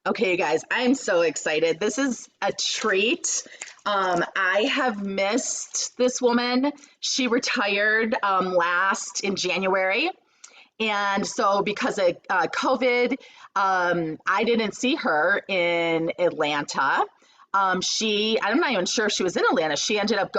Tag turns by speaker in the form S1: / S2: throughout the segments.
S1: Okay, you guys, I'm so excited. This is a treat. I have missed this woman. She retired last in January. And so, because of COVID, I didn't see her in Atlanta. I'm not even sure if she was in Atlanta. She ended up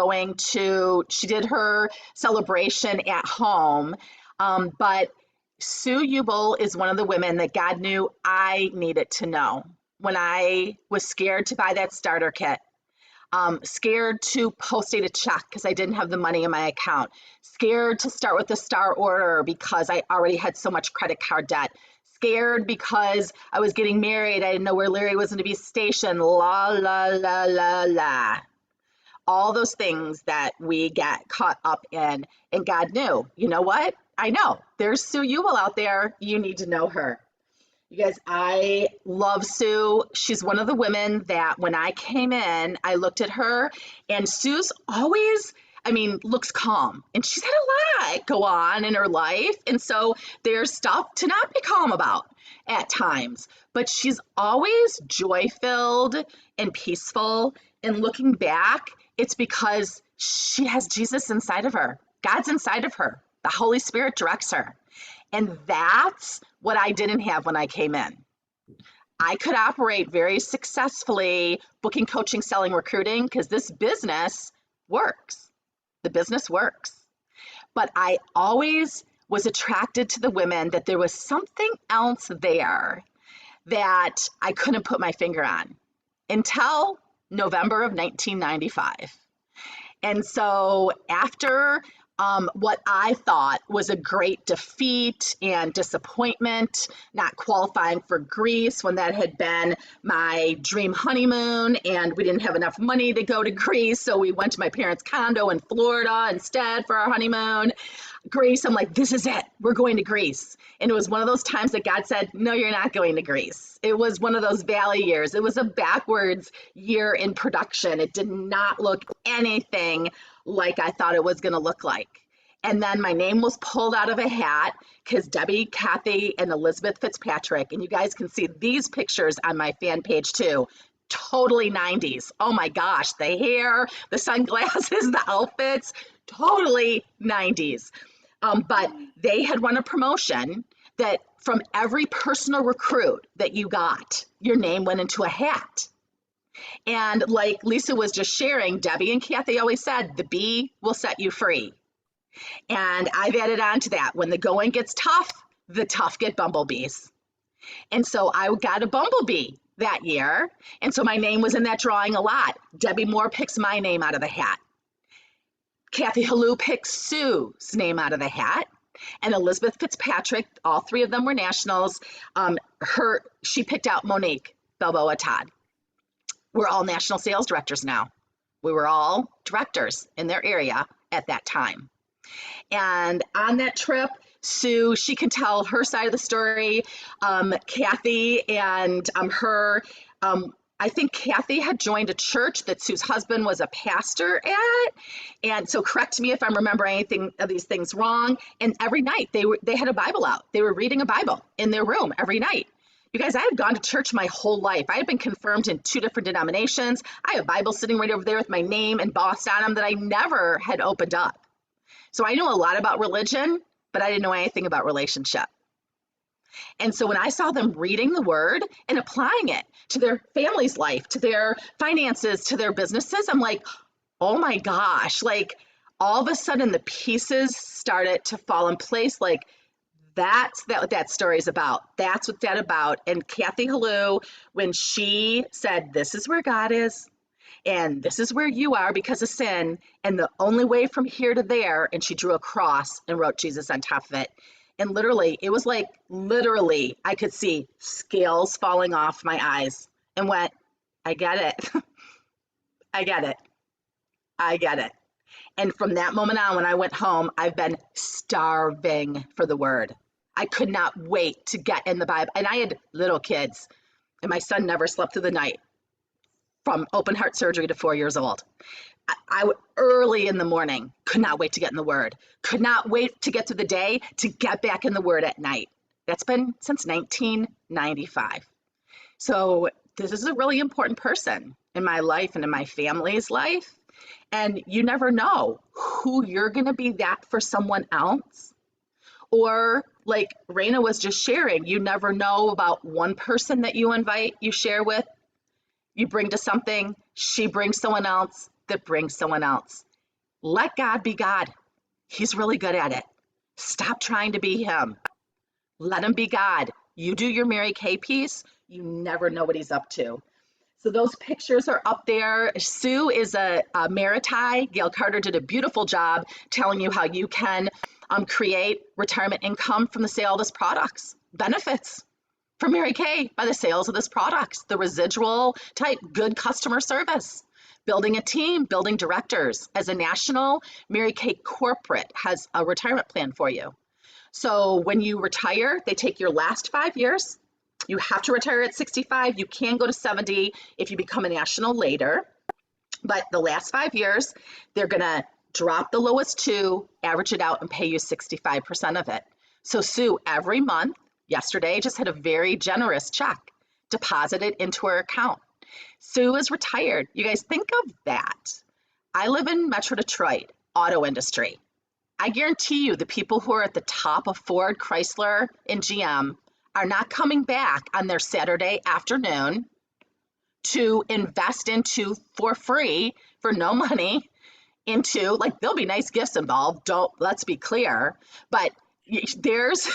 S1: she did her celebration at home. But Sue Ubel is one of the women that God knew I needed to know when I was scared to buy that starter kit, scared to post date a check because I didn't have the money in my account, scared to start with the star order because I already had so much credit card debt, scared because I was getting married. I didn't know where Larry was going to be stationed, la, la, la, la, la. All those things that we get caught up in. And God knew, you know what? I know there's Sue Ewell out there. You need to know her. You guys, I love Sue. She's one of the women that when I came in, I looked at her, and Sue's always, looks calm. And she's had a lot go on in her life. And so there's stuff to not be calm about at times. But she's always joy filled and peaceful. And looking back, it's because she has Jesus inside of her, God's inside of her, the Holy Spirit directs her. And that's what I didn't have when I came in. I could operate very successfully booking, coaching, selling, recruiting because this business works. The business works. But I always was attracted to the women that there was something else there that I couldn't put my finger on until November of 1995. And so after what I thought was a great defeat and disappointment, not qualifying for Greece when that had been my dream honeymoon, and we didn't have enough money to go to Greece, so we went to my parents' condo in Florida instead for our honeymoon. Greece, I'm like, this is it. We're going to Greece. And it was one of those times that God said, no, you're not going to Greece. It was one of those valley years. It was a backwards year in production. It did not look anything like I thought it was going to look like. And then my name was pulled out of a hat because Debbie, Kathy, and Elizabeth Fitzpatrick, and you guys can see these pictures on my fan page too, totally 90s. Oh my gosh, the hair, the sunglasses, the outfits, totally 90s. But they had run a promotion that from every personal recruit that you got, your name went into a hat. And like Lisa was just sharing, Debbie and Kathy always said, the bee will set you free. And I've added on to that. When the going gets tough, the tough get bumblebees. And so I got a bumblebee that year. And so my name was in that drawing a lot. Debbie Moore picks my name out of the hat. Kathy Halou picks Sue's name out of the hat. And Elizabeth Fitzpatrick, all three of them were nationals. She picked out Monique Balboa Todd. We're all national sales directors now. We were all directors in their area at that time. And on that trip, Sue, she can tell her side of the story. Kathy and I think Kathy had joined a church that Sue's husband was a pastor at. And so correct me if I'm remembering anything of these things wrong. And every night they had a Bible out. They were reading a Bible in their room every night. You guys, I had gone to church my whole life. I had been confirmed in 2 different denominations. I have Bibles sitting right over there with my name embossed on them that I never had opened up. So I knew a lot about religion, but I didn't know anything about relationship. And so when I saw them reading the word and applying it to their family's life, to their finances, to their businesses, I'm like, oh my gosh, like all of a sudden the pieces started to fall in place. Like that's what that story is about. That's what that's about. And Kathy Halou, when she said, this is where God is, and this is where you are because of sin, and the only way from here to there, and she drew a cross and wrote Jesus on top of it. And literally, it was like, literally, I could see scales falling off my eyes and went, I get it. I get it. I get it. And from that moment on, when I went home, I've been starving for the word. I could not wait to get in the Bible. And I had little kids, and my son never slept through the night from open heart surgery to 4 years old. I early in the morning, could not wait to get in the word, could not wait to get through the day to get back in the word at night. That's been since 1995. So this is a really important person in my life and in my family's life. And you never know who you're going to be that for someone else. Or like Raina was just sharing, you never know about one person that you invite, you share with, you bring to something, she brings someone else that brings someone else. Let God be God. He's really good at it. Stop trying to be him. Let him be God. You do your Mary Kay piece, you never know what he's up to. So those pictures are up there. Sue is a Maritime. Gail Carter did a beautiful job telling you how you can create retirement income from the sale of this products, benefits from Mary Kay by the sales of this products, the residual type, good customer service, building a team, building directors. As a national, Mary Kay corporate has a retirement plan for you. So when you retire, they take your last 5 years. You have to retire at 65. You can go to 70 if you become a national later. But the last 5 years, they're going to drop the lowest two, average it out, and pay you 65% of it. So Sue, every month, yesterday, just had a very generous check deposited into her account. Sue is retired. You guys think of that. I live in Metro Detroit, auto industry. I guarantee you the people who are at the top of Ford, Chrysler, and GM are not coming back on their Saturday afternoon to invest into for free, for no money, into, like, there'll be nice gifts involved, let's be clear, but there's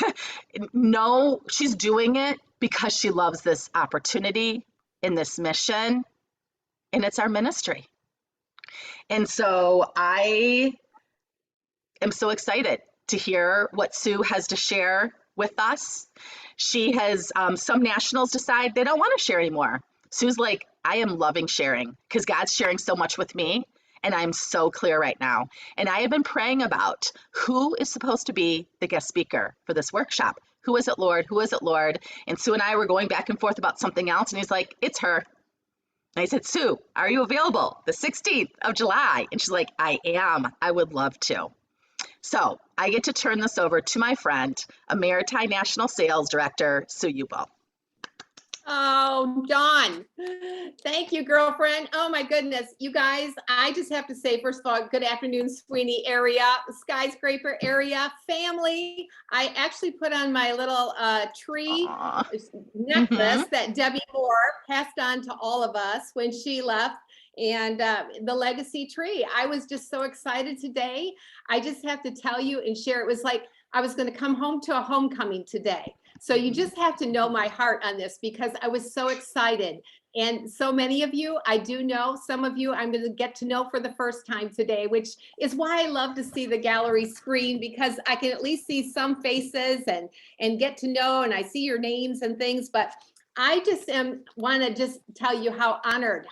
S1: no, she's doing it because she loves this opportunity in this mission, and it's our ministry. And so I am so excited to hear what Sue has to share with us. She has, some nationals decide they don't want to share anymore. Sue's like, I am loving sharing because God's sharing so much with me, and I'm so clear right now. And I have been praying about who is supposed to be the guest speaker for this workshop. Who is it, Lord? Who is it, Lord? And Sue and I were going back and forth about something else, and he's like, it's her. And I said, Sue, are you available the 16th of July? And she's like, I am. I would love to. So I get to turn this over to my friend, a Maritime National Sales Director, Sue UIBEL.
S2: Oh, Dawn, thank you, girlfriend. Oh my goodness. You guys, I just have to say, first of all, good afternoon, Sweeney area, skyscraper area, family. I actually put on my little tree necklace that Debbie Moore passed on to all of us when she left, and the legacy tree. I was just so excited today. I just have to tell you and share, it was like I was going to come home to a homecoming today. So you just have to know my heart on this because I was so excited. And so many of you, I do know, some of you I'm going to get to know for the first time today, which is why I love to see the gallery screen, because I can at least see some faces and get to know, and I see your names and things. But I just want to just tell you how honored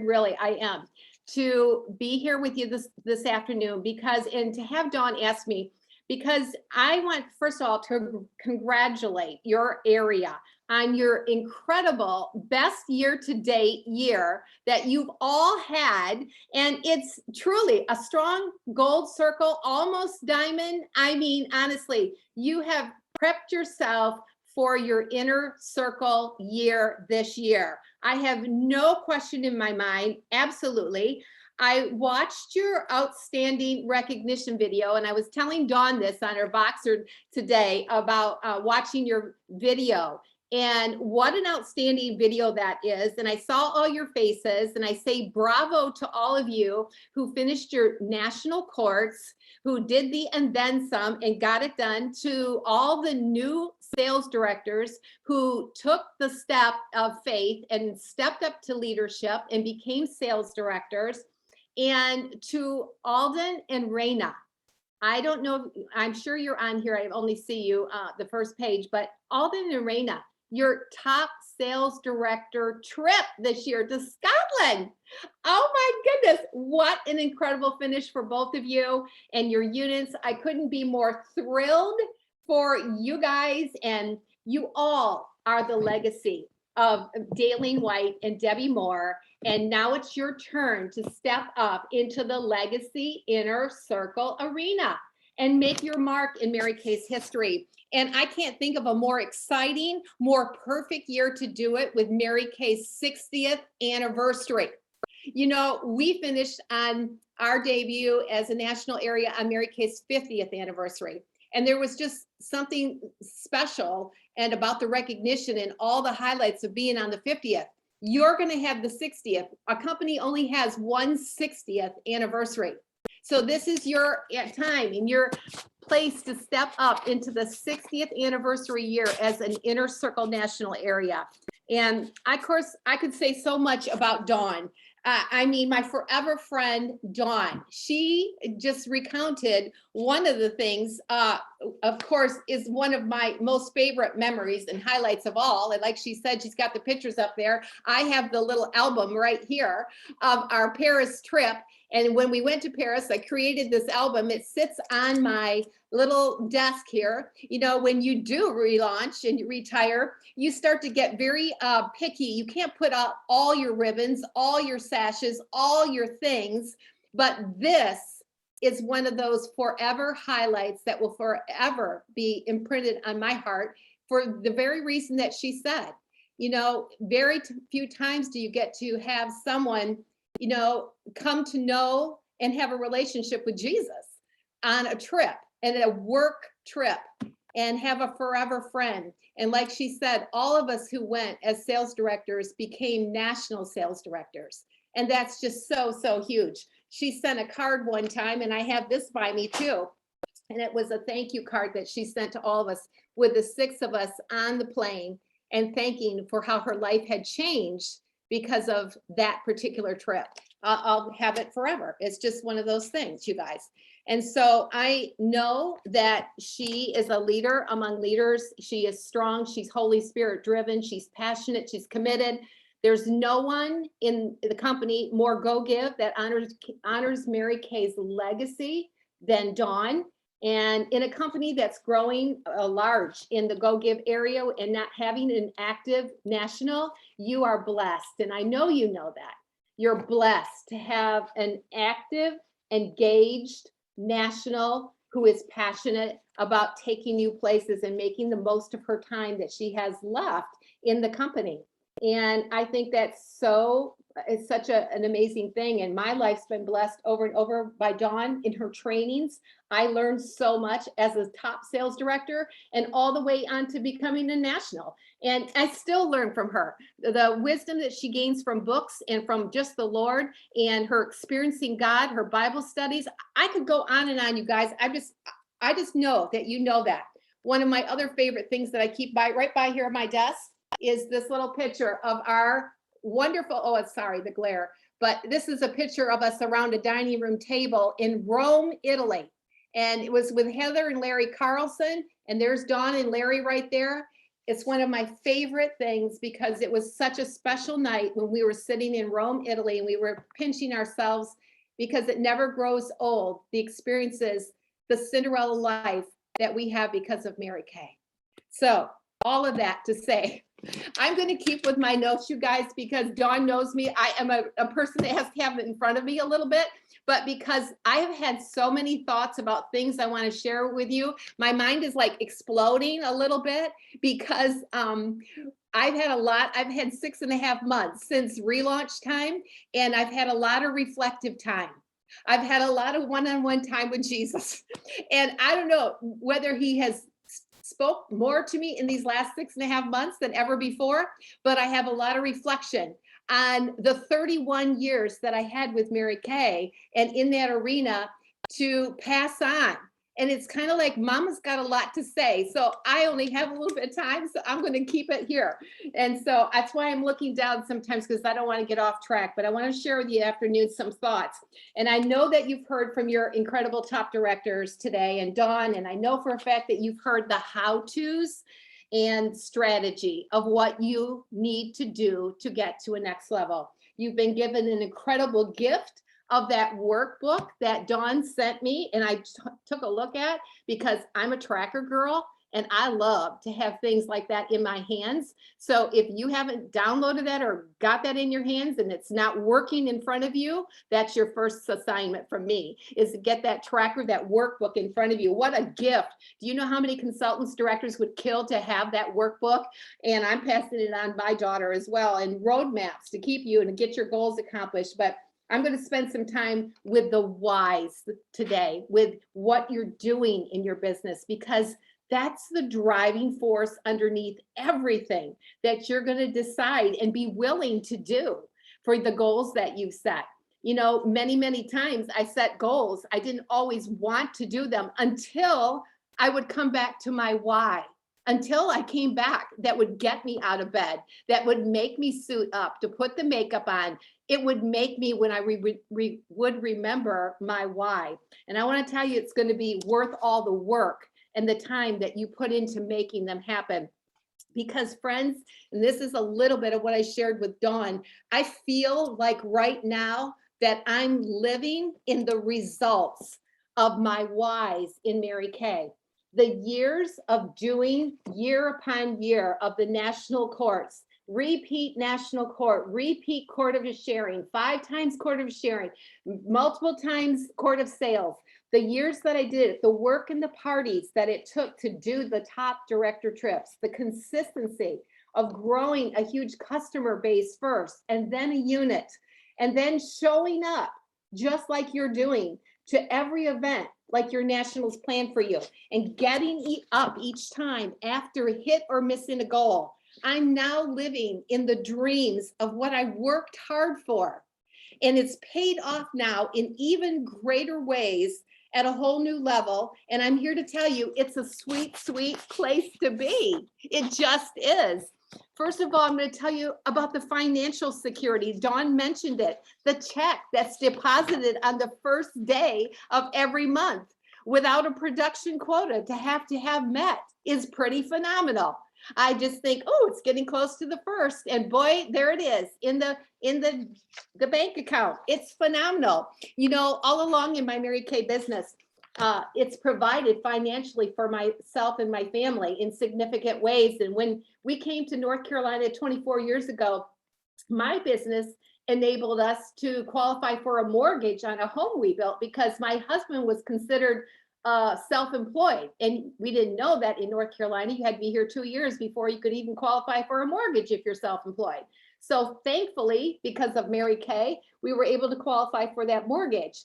S2: really I am to be here with you this afternoon, because, and to have Dawn ask me, because I want, first of all, to congratulate your area on your incredible best year-to-date year that you've all had. And it's truly a strong gold circle, almost diamond. I mean, honestly, you have prepped yourself for your inner circle year this year. I have no question in my mind, absolutely. I watched your outstanding recognition video, and I was telling Dawn this on her Voxer today about watching your video, and what an outstanding video that is. And I saw all your faces, and I say bravo to all of you who finished your national courts, who did the and then some and got it done, to all the new sales directors who took the step of faith and stepped up to leadership and became sales directors. And to Alden and Raina, I don't know, I'm sure you're on here. I only see you the first page, but Alden and Raina, your top sales director trip this year to Scotland. Oh my goodness, what an incredible finish for both of you and your units. I couldn't be more thrilled for you guys, and you all are the legacy of Daleen White and Debbie Moore. And now it's your turn to step up into the legacy inner circle arena. and make your mark in Mary Kay's history. And I can't think of a more exciting, more perfect year to do it with Mary Kay's 60th anniversary. You know, we finished on our debut as a national area on Mary Kay's 50th anniversary. And there was just something special and about the recognition and all the highlights of being on the 50th. You're going to have the 60th. A company only has one 60th anniversary. So this is your time and your place to step up into the 60th anniversary year as an inner circle national area. And of course, I could say so much about Dawn. I mean, my forever friend, Dawn, she just recounted one of the things, of course, is one of my most favorite memories and highlights of all. And like she said, she's got the pictures up there. I have the little album right here of our Paris trip. And when we went to Paris, I created this album. It sits on my little desk here. You know, when you do relaunch and you retire, you start to get very picky. You can't put out all your ribbons, all your sashes, all your things. But this is one of those forever highlights that will forever be imprinted on my heart for the very reason that she said. You know, very few times do you get to have someone, you know, come to know and have a relationship with Jesus on a trip and a work trip and have a forever friend. And like she said, all of us who went as sales directors became national sales directors. And that's just so, so huge. She sent a card one time, and I have this by me too. And it was a thank you card that she sent to all of us with the 6 of us on the plane and thanking for how her life had changed because of that particular trip. I'll have it forever. It's just one of those things, you guys. And so I know that she is a leader among leaders. She is strong. She's Holy Spirit driven. She's passionate. She's committed. There's no one in the company more go give that honors Mary Kay's legacy than Dawn. And in a company that's growing large in the go give area and not having an active national, you are blessed. And I know you know that. You're blessed to have an active, engaged national who is passionate about taking new places and making the most of her time that she has left in the company. And I think that's so, it's such an amazing thing. And my life's been blessed over and over by Dawn in her trainings. I learned so much as a top sales director and all the way on to becoming a national. And I still learn from her. The wisdom that she gains from books and from just the Lord and her experiencing God, her Bible studies. I could go on and on, you guys. I just know that you know that. One of my other favorite things that I keep right by here on my desk is this little picture of our wonderful, oh, sorry, the glare, but this is a picture of us around a dining room table in Rome, Italy. And it was with Heather and Larry Carlson, and there's Dawn and Larry right there. It's one of my favorite things because it was such a special night when we were sitting in Rome, Italy, and we were pinching ourselves because it never grows old, the experiences, the Cinderella life that we have because of Mary Kay. So all of that to say, I'm going to keep with my notes, you guys, because Dawn knows me. I am a person that has to have it in front of me a little bit, but because I have had so many thoughts about things I want to share with you, my mind is like exploding a little bit because I've had 6.5 months since relaunch time, and I've had a lot of reflective time. I've had a lot of one-on-one time with Jesus. And I don't know whether he has spoke more to me in these last 6.5 months than ever before, but I have a lot of reflection on the 31 years that I had with Mary Kay and in that arena to pass on. And it's kind of like Mama's got a lot to say. So I only have a little bit of time, so I'm going to keep it here. And so that's why I'm looking down sometimes, because I don't want to get off track, but I want to share with you afternoon some thoughts. And I know that you've heard from your incredible top directors today and Dawn, and I know for a fact that you've heard the how-tos and strategy of what you need to do to get to a next level. You've been given an incredible gift of that workbook that Dawn sent me and I took a look at because I'm a tracker girl And I love to have things like that in my hands. So if you haven't downloaded that or got that in your hands and it's not working in front of you, that's your first assignment from me, is to get that tracker, that workbook in front of you. What a gift. Do you know how many consultants, directors would kill to have that workbook? And I'm passing it on my daughter as well, and roadmaps to keep you and to get your goals accomplished. But I'm going to spend some time with the whys today, with what you're doing in your business, because that's the driving force underneath everything that you're going to decide and be willing to do for the goals that you've set. You know, many, many times I set goals. I didn't always want to do them until I would come back to my why, until I came back that would get me out of bed, that would make me suit up, to put the makeup on. It would make me, when I would remember my why. And I want to tell you, it's going to be worth all the work and the time that you put into making them happen. Because friends, and this is a little bit of what I shared with Dawn, I feel like right now that I'm living in the results of my whys in Mary Kay. The years of doing year upon year of the national courts, repeat national court, repeat court of sharing, 5 times court of sharing, multiple times court of sales. The years that I did it, the work and the parties that it took to do the top director trips, the consistency of growing a huge customer base first, and then a unit, and then showing up just like you're doing to every event, like your nationals plan for you, and getting up each time after hit or missing a goal. I'm now living in the dreams of what I worked hard for. And it's paid off now in even greater ways at a whole new level. And I'm here to tell you, it's a sweet, sweet place to be. It just is. First of all, I'm going to tell you about the financial security. Dawn mentioned it. The check that's deposited on the first day of every month without a production quota to have met is pretty phenomenal. I just think, oh, it's getting close to the first, and boy, there it is in the bank account. It's phenomenal. You know, all along in my Mary Kay business, it's provided financially for myself and my family in significant ways. And when we came to North Carolina 24 years ago, my business enabled us to qualify for a mortgage on a home we built because my husband was considered self-employed. And we didn't know that in North Carolina, you had to be here 2 years before you could even qualify for a mortgage if you're self-employed. So thankfully, because of Mary Kay, we were able to qualify for that mortgage.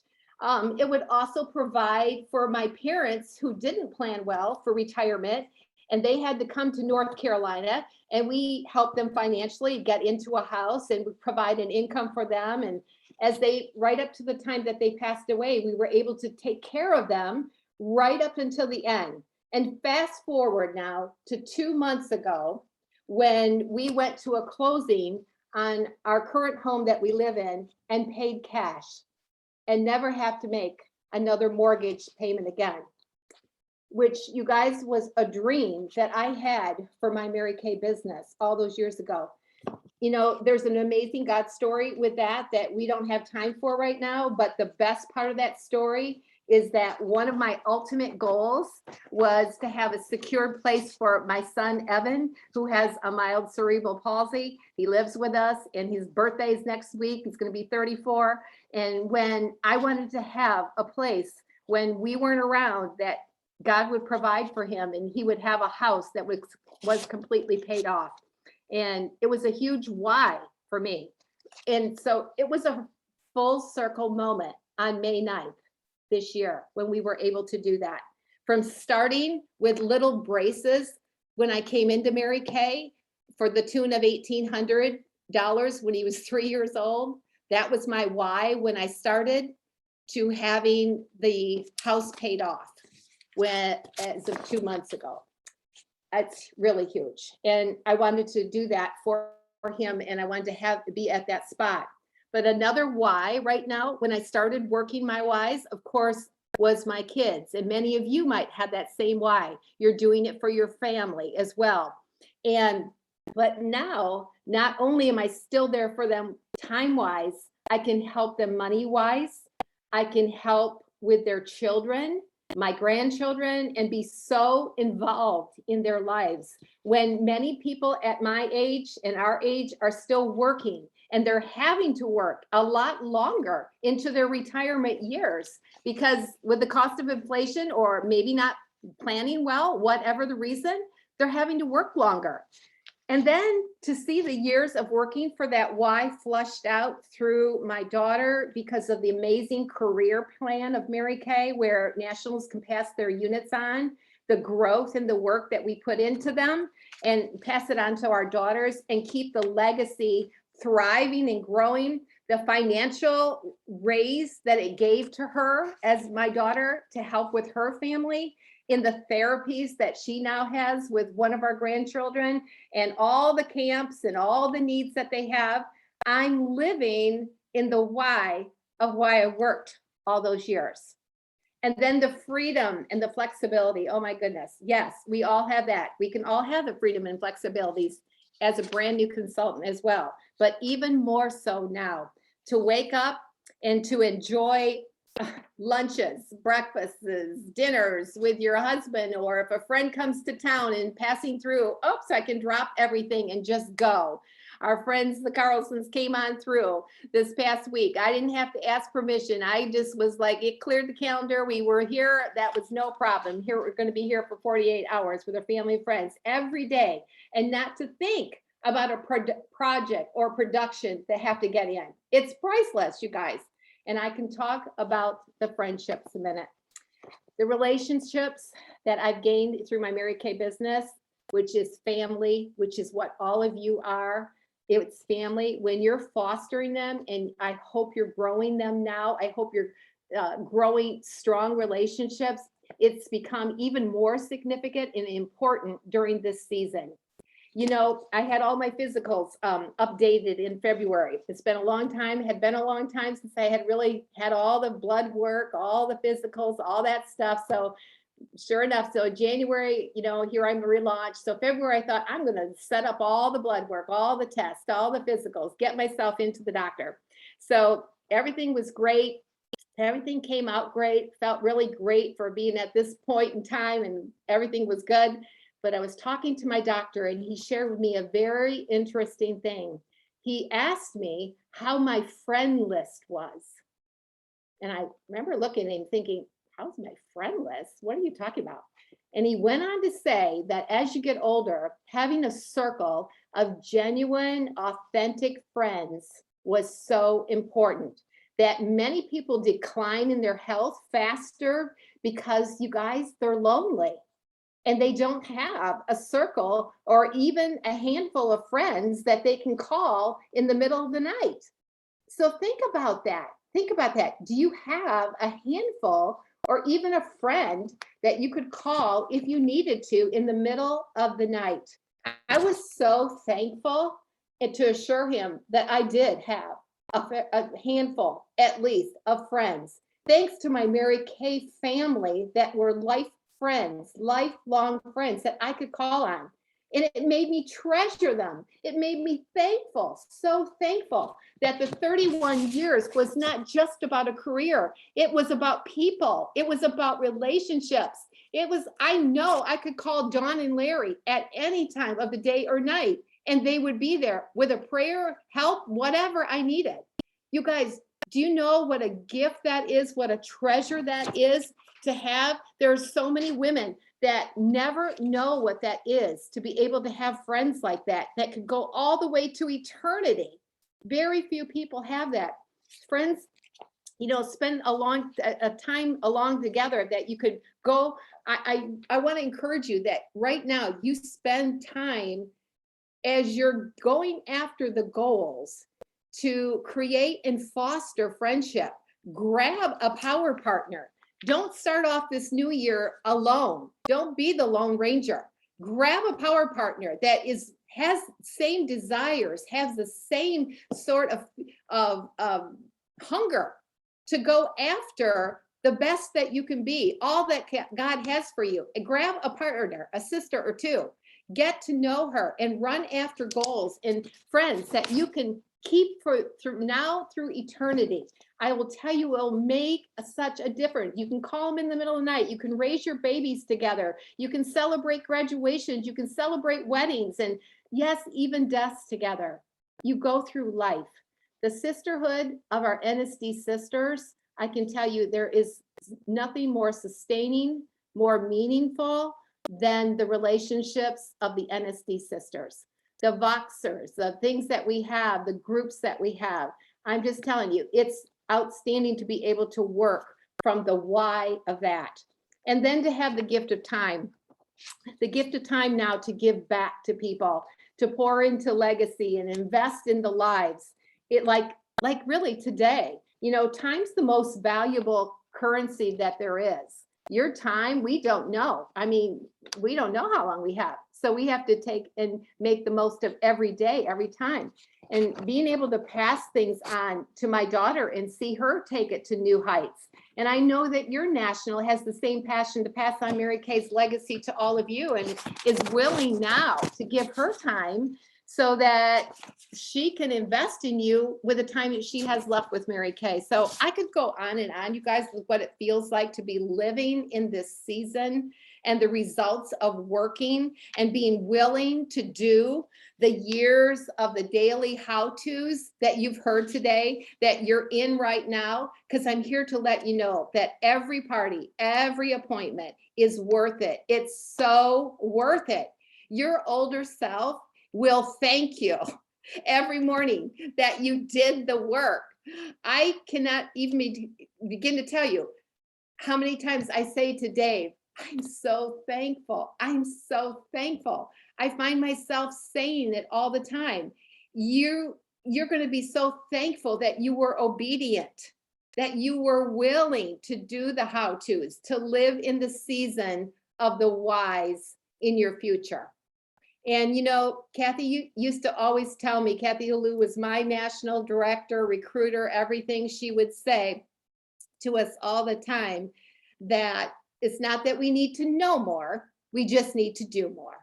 S2: It would also provide for my parents who didn't plan well for retirement, and they had to come to North Carolina, and we helped them financially get into a house and provide an income for them. And as they, right up to the time that they passed away, we were able to take care of them right up until the end. And fast forward now to 2 months ago, when we went to a closing on our current home that we live in and paid cash and never have to make another mortgage payment again, which, you guys, was a dream that I had for my Mary Kay business all those years ago. You know, there's an amazing God story with that we don't have time for right now, but the best part of that story is that one of my ultimate goals was to have a secured place for my son, Evan, who has a mild cerebral palsy. He lives with us, and his birthday is next week. He's going to be 34. And when I wanted to have a place when we weren't around, that God would provide for him, and he would have a house that was completely paid off. And it was a huge why for me. And so it was a full circle moment on May 9th this year when we were able to do that. From starting with little braces when I came into Mary Kay for the tune of $1,800 when he was 3 years old. That was my why when I started, to having the house paid off as of 2 months ago. That's really huge. And I wanted to do that for him, and I wanted to be at that spot. But another why right now, when I started working my whys, of course, was my kids. And many of you might have that same why. You're doing it for your family as well. But now, not only am I still there for them time-wise, I can help them money-wise. I can help with their children my grandchildren and be so involved in their lives when many people at my age and our age are still working, and they're having to work a lot longer into their retirement years because with the cost of inflation, or maybe not planning well, whatever the reason, they're having to work longer. And then to see the years of working for that Y flushed out through my daughter because of the amazing career plan of Mary Kay, where nationals can pass their units on, the growth and the work that we put into them and pass it on to our daughters and keep the legacy thriving and growing, the financial raise that it gave to her as my daughter to help with her family, in the therapies that she now has with one of our grandchildren, and all the camps and all the needs that they have. I'm living in the why of why I worked all those years. And then the freedom and the flexibility. Oh my goodness. Yes, we all have that. We can all have the freedom and flexibilities as a brand new consultant as well, but even more so now to wake up and to enjoy lunches, breakfasts, dinners with your husband, or if a friend comes to town and passing through, oops, I can drop everything and just go. Our friends, the Carlsons, came on through this past week. I didn't have to ask permission. I just was like, it cleared the calendar. We were here. That was no problem. Here, we're going to be here for 48 hours with our family and friends every day, and not to think about a project or production that have to get in. It's priceless, you guys. And I can talk about the friendships a minute. The relationships that I've gained through my Mary Kay business, which is family, which is what all of you are. It's family. When you're fostering them, and I hope you're growing them now, I hope you're growing strong relationships. It's become even more significant and important during this season. You know, I had all my physicals updated in February. It's been a long time, had been a long time since I had really had all the blood work, all the physicals, all that stuff. So sure enough, so January, you know, here I'm relaunched. So February, I thought I'm going to set up all the blood work, all the tests, all the physicals, get myself into the doctor. So everything was great. Everything came out great, felt really great for being at this point in time, and everything was good. But I was talking to my doctor and he shared with me a very interesting thing. He asked me how my friend list was. And I remember looking and thinking, how's my friend list? What are you talking about? And he went on to say that as you get older, having a circle of genuine, authentic friends was so important. That many people decline in their health faster because, you guys, they're lonely. And they don't have a circle or even a handful of friends that they can call in the middle of the night. So think about that. Think about that. Do you have a handful or even a friend that you could call if you needed to in the middle of the night? I was so thankful to assure him that I did have a handful, at least, of friends. Thanks to my Mary Kay family that were friends, lifelong friends that I could call on. And it made me treasure them. It made me thankful, so thankful that the 31 years was not just about a career. It was about people. It was about relationships. It was, I know I could call Dawn and Larry at any time of the day or night, and they would be there with a prayer, help, whatever I needed. You guys, do you know what a gift that is? What a treasure that is to have? There's so many women that never know what that is, to be able to have friends like that, that could go all the way to eternity. Very few people have that. Friends, you know, spend a time along together that you could go. I want to encourage you that right now you spend time as you're going after the goals to create and foster friendship. Grab a power partner. Don't start off this new year alone. Don't be the Lone Ranger. Grab a power partner that has same desires, has the same sort of hunger to go after the best that you can be, all that God has for you. And grab a partner, a sister or two. Get to know her and run after goals and friends that you can keep through now through eternity. I will tell you, it'll make such a difference. You can call them in the middle of the night. You can raise your babies together. You can celebrate graduations. You can celebrate weddings, and yes, even deaths together. You go through life. The sisterhood of our NSD sisters, I can tell you, there is nothing more sustaining, more meaningful than the relationships of the NSD sisters. The Voxers, the things that we have, the groups that we have. I'm just telling you, it's outstanding to be able to work from the why of that. And then to have the gift of time now to give back to people, to pour into legacy and invest in the lives. It like really today, time's the most valuable currency that there is. Your time, we don't know. I mean, we don't know how long we have. So we have to take and make the most of every day, every time. And being able to pass things on to my daughter and see her take it to new heights. And I know that your national has the same passion to pass on Mary Kay's legacy to all of you, and is willing now to give her time so that she can invest in you with the time that she has left with Mary Kay. So I could go on and on, you guys, with what it feels like to be living in this season and the results of working and being willing to do the years of the daily how-tos that you've heard today, that you're in right now, because I'm here to let you know that every party, every appointment is worth it. It's so worth it. Your older self will thank you every morning that you did the work. I cannot even begin to tell you how many times I say to Dave, I'm so thankful. I'm so thankful. I find myself saying it all the time. You're going to be so thankful that you were obedient, that you were willing to do the how-tos, to live in the season of the whys in your future. And Kathy, you used to always tell me, Kathy Halou was my national director, recruiter, everything. She would say to us all the time that it's not that we need to know more, we just need to do more.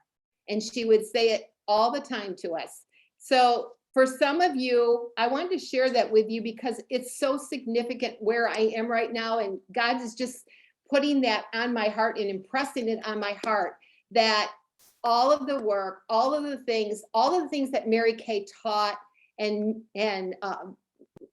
S2: And she would say it all the time to us. So for some of you, I wanted to share that with you because it's so significant where I am right now. And God is just putting that on my heart and impressing it on my heart, that all of the work, all of the things that Mary Kay taught and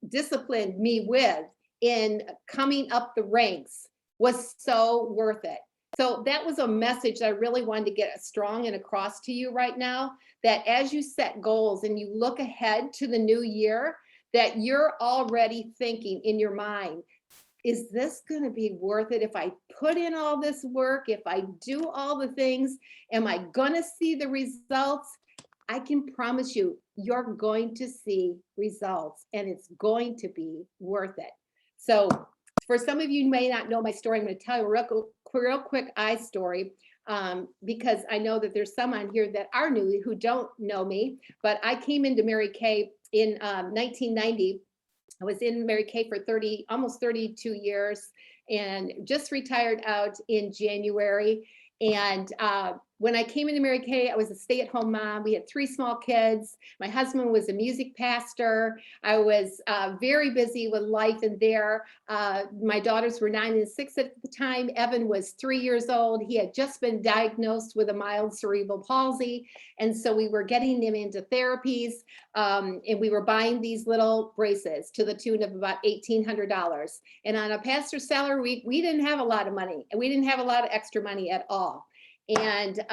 S2: disciplined me with in coming up the ranks was so worth it. So that was a message that I really wanted to get strong and across to you right now, that as you set goals and you look ahead to the new year, that you're already thinking in your mind, is this going to be worth it? If I put in all this work, if I do all the things, am I going to see the results? I can promise you, you're going to see results, and it's going to be worth it. So for some of you who may not know my story, I'm going to tell you a real quick story, because I know that there's some on here that are new who don't know me, but I came into Mary Kay in 1990. I was in Mary Kay for almost 32 years, and just retired out in January. And when I came into Mary Kay, I was a stay-at-home mom. We had 3 small kids. My husband was a music pastor. I was very busy with life in there. My daughters were 9 and 6 at the time. Evan was 3 years old. He had just been diagnosed with a mild cerebral palsy. And so we were getting him into therapies, and we were buying these little braces to the tune of about $1,800. And on a pastor's salary, we didn't have a lot of money, and we didn't have a lot of extra money at all. And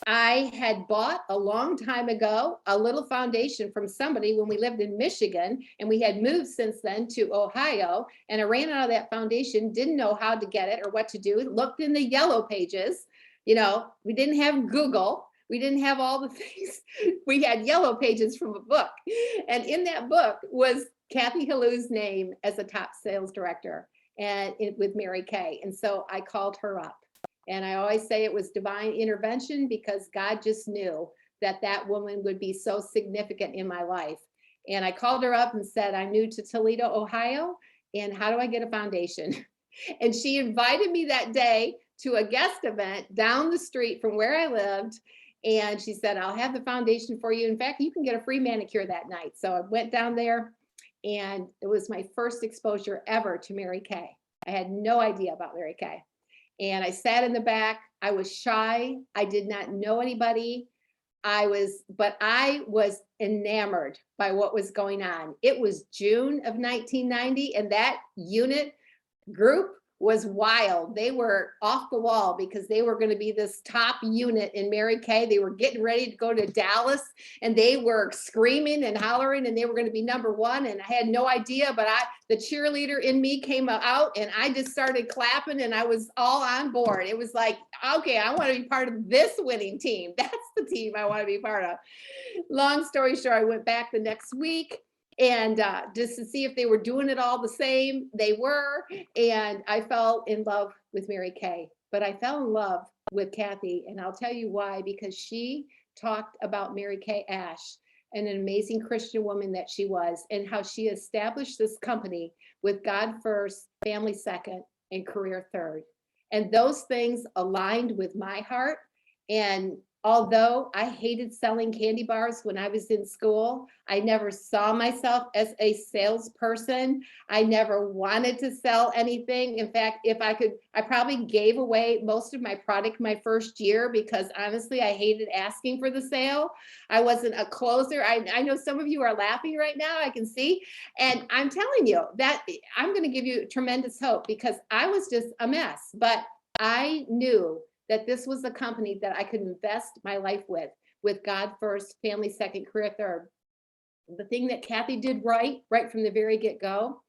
S2: I had bought a long time ago a little foundation from somebody when we lived in Michigan, and we had moved since then to Ohio, and I ran out of that foundation, didn't know how to get it or what to do, looked in the yellow pages. We didn't have Google. We didn't have all the things. We had yellow pages from a book. And in that book was Kathy Halou's name as a top sales director with Mary Kay. And so I called her up. And I always say it was divine intervention, because God just knew that that woman would be so significant in my life. And I called her up and said, I'm new to Toledo, Ohio, and how do I get a foundation? And she invited me that day to a guest event down the street from where I lived. And she said, I'll have the foundation for you. In fact, you can get a free manicure that night. So I went down there, and it was my first exposure ever to Mary Kay. I had no idea about Mary Kay. And I sat in the back. I was shy. I did not know anybody. But I was enamored by what was going on. It was June of 1990, and that unit group was wild. They were off the wall because they were going to be this top unit in Mary Kay. They were getting ready to go to Dallas, and they were screaming and hollering, and they were going to be number one. And I had no idea, but the cheerleader in me came out, and I just started clapping, and I was all on board. It was like, okay, I want to be part of this winning team. That's the team I want to be part of. Long story short, I went back the next week, and just to see if they were doing it all the same. They were, and I fell in love with Mary Kay, but I fell in love with Kathy, and I'll tell you why, because she talked about Mary Kay Ash and an amazing Christian woman that she was, and how she established this company with God first, family second, and career third. And those things aligned with my heart. And although I hated selling candy bars when I was in school, I never saw myself as a salesperson. I never wanted to sell anything. In fact, if I could, I probably gave away most of my product my first year, because honestly, I hated asking for the sale. I wasn't a closer. I know some of you are laughing right now, I can see. And I'm telling you that I'm going to give you tremendous hope, because I was just a mess. But I knew that this was a company that I could invest my life with God first, family second, career third. The thing that Kathy did right from the very get-go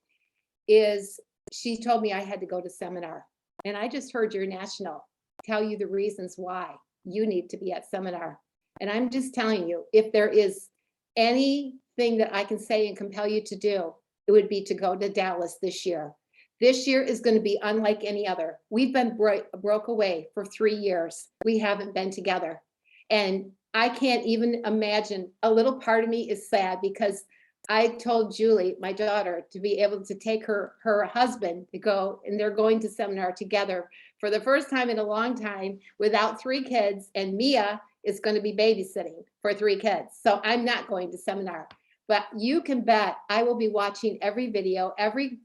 S2: is she told me I had to go to seminar. And I just heard your national tell you the reasons why you need to be at seminar. And I'm just telling you, if there is anything that I can say and compel you to do, it would be to go to Dallas this year. This year is going to be unlike any other. We've been broke away for 3 years. We haven't been together. And I can't even imagine. A little part of me is sad, because I told Julie, my daughter, to be able to take her husband to go, and they're going to seminar together for the first time in a long time without 3 kids. And Mia is going to be babysitting for 3 kids. So I'm not going to seminar. But you can bet I will be watching every video, every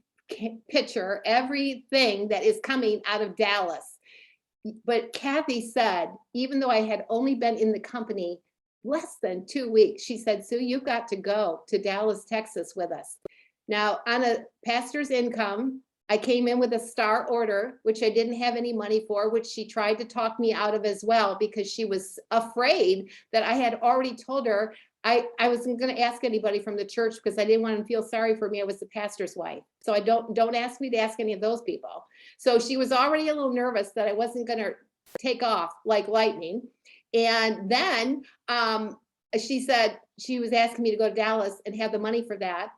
S2: picture, everything that is coming out of Dallas. But Kathy said, even though I had only been in the company less than 2 weeks, she said, Sue, you've got to go to Dallas, Texas with us. Now, on a pastor's income, I came in with a star order, which I didn't have any money for, which she tried to talk me out of as well, because she was afraid that I had already told her I wasn't going to ask anybody from the church, because I didn't want to feel sorry for me. I was the pastor's wife. So I don't ask me to ask any of those people. So she was already a little nervous that I wasn't going to take off like lightning. And then she said she was asking me to go to Dallas and have the money for that.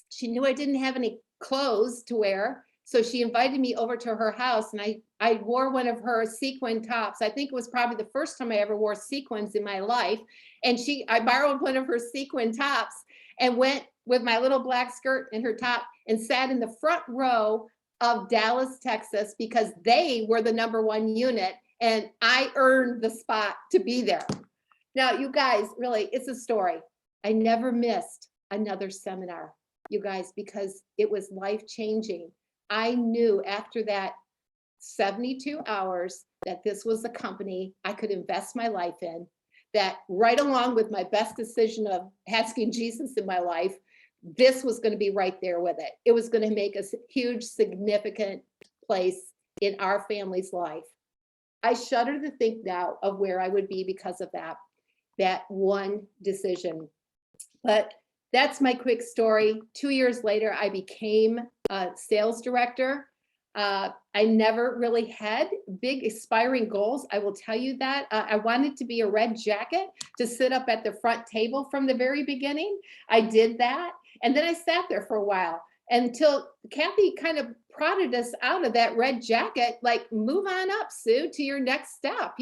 S2: She knew I didn't have any clothes to wear. So she invited me over to her house, and I wore one of her sequin tops. I think it was probably the first time I ever wore sequins in my life. And I borrowed one of her sequin tops and went with my little black skirt and her top and sat in the front row of Dallas, Texas, because they were the #1 unit, and I earned the spot to be there. Now, you guys, really, it's a story. I never missed another seminar, you guys, because it was life-changing. I knew after that 72 hours that this was a company I could invest my life in, that right along with my best decision of asking Jesus in my life, this was going to be right there with it. It was going to make a huge, significant place in our family's life. I shudder to think now of where I would be because of that one decision. But that's my quick story. 2 years later, I became a sales director. I never really had big aspiring goals. I will tell you that. I wanted to be a red jacket to sit up at the front table from the very beginning. I did that. And then I sat there for a while. until Kathy kind of prodded us out of that red jacket, like, move on up, Sue, to your next step,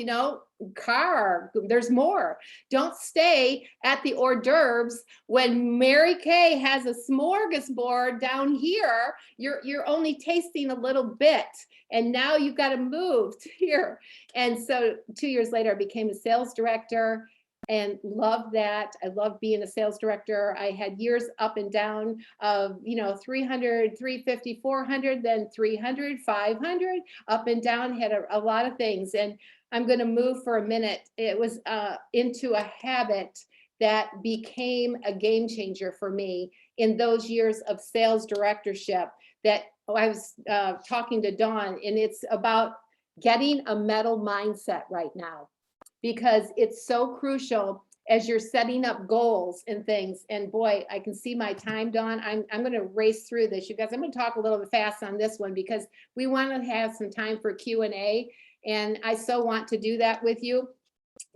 S2: car, there's more. Don't stay at the hors d'oeuvres when Mary Kay has a smorgasbord down here. You're only tasting a little bit, and now you've got to move to here. And so 2 years later, I became a sales director and loved that. I loved being a sales director. I had years up and down of, 300, 350, 400, then 300, 500, up and down, had a lot of things. And I'm going to move for a minute. It was into a habit that became a game changer for me in those years of sales directorship that I was talking to Dawn, and it's about getting a metal mindset right now, because it's so crucial as you're setting up goals and things. And boy, I can see my time, Dawn. I'm going to race through this, you guys. I'm going to talk a little bit fast on this one because we want to have some time for Q&A, and I so want to do that with you.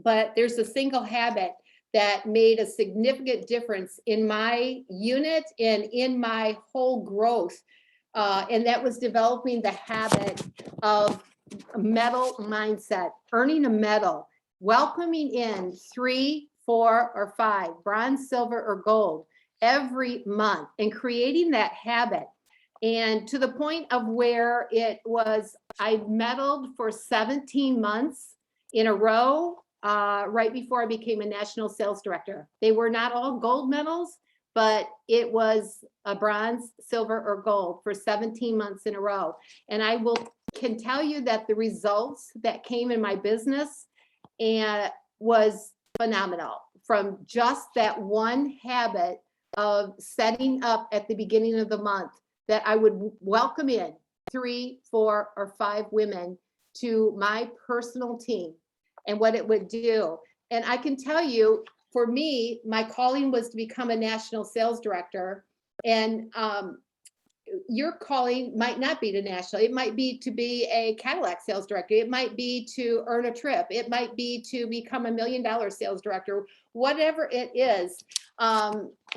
S2: But there's a single habit that made a significant difference in my unit and in my whole growth. And that was developing the habit of a medal mindset, earning a medal, welcoming in 3, 4, or 5, bronze, silver, or gold every month, and creating that habit. And to the point of where it was, I medaled for 17 months in a row, right before I became a national sales director. They were not all gold medals, but it was a bronze, silver, or gold for 17 months in a row. And I can tell you that the results that came in my business and was phenomenal from just that one habit of setting up at the beginning of the month that I would welcome in 3, 4, or 5 women to my personal team and what it would do. And I can tell you, for me, my calling was to become a national sales director. And your calling might not be to national. It might be to be a Cadillac sales director. It might be to earn a trip. It might be to become $1 million sales director. Whatever it is,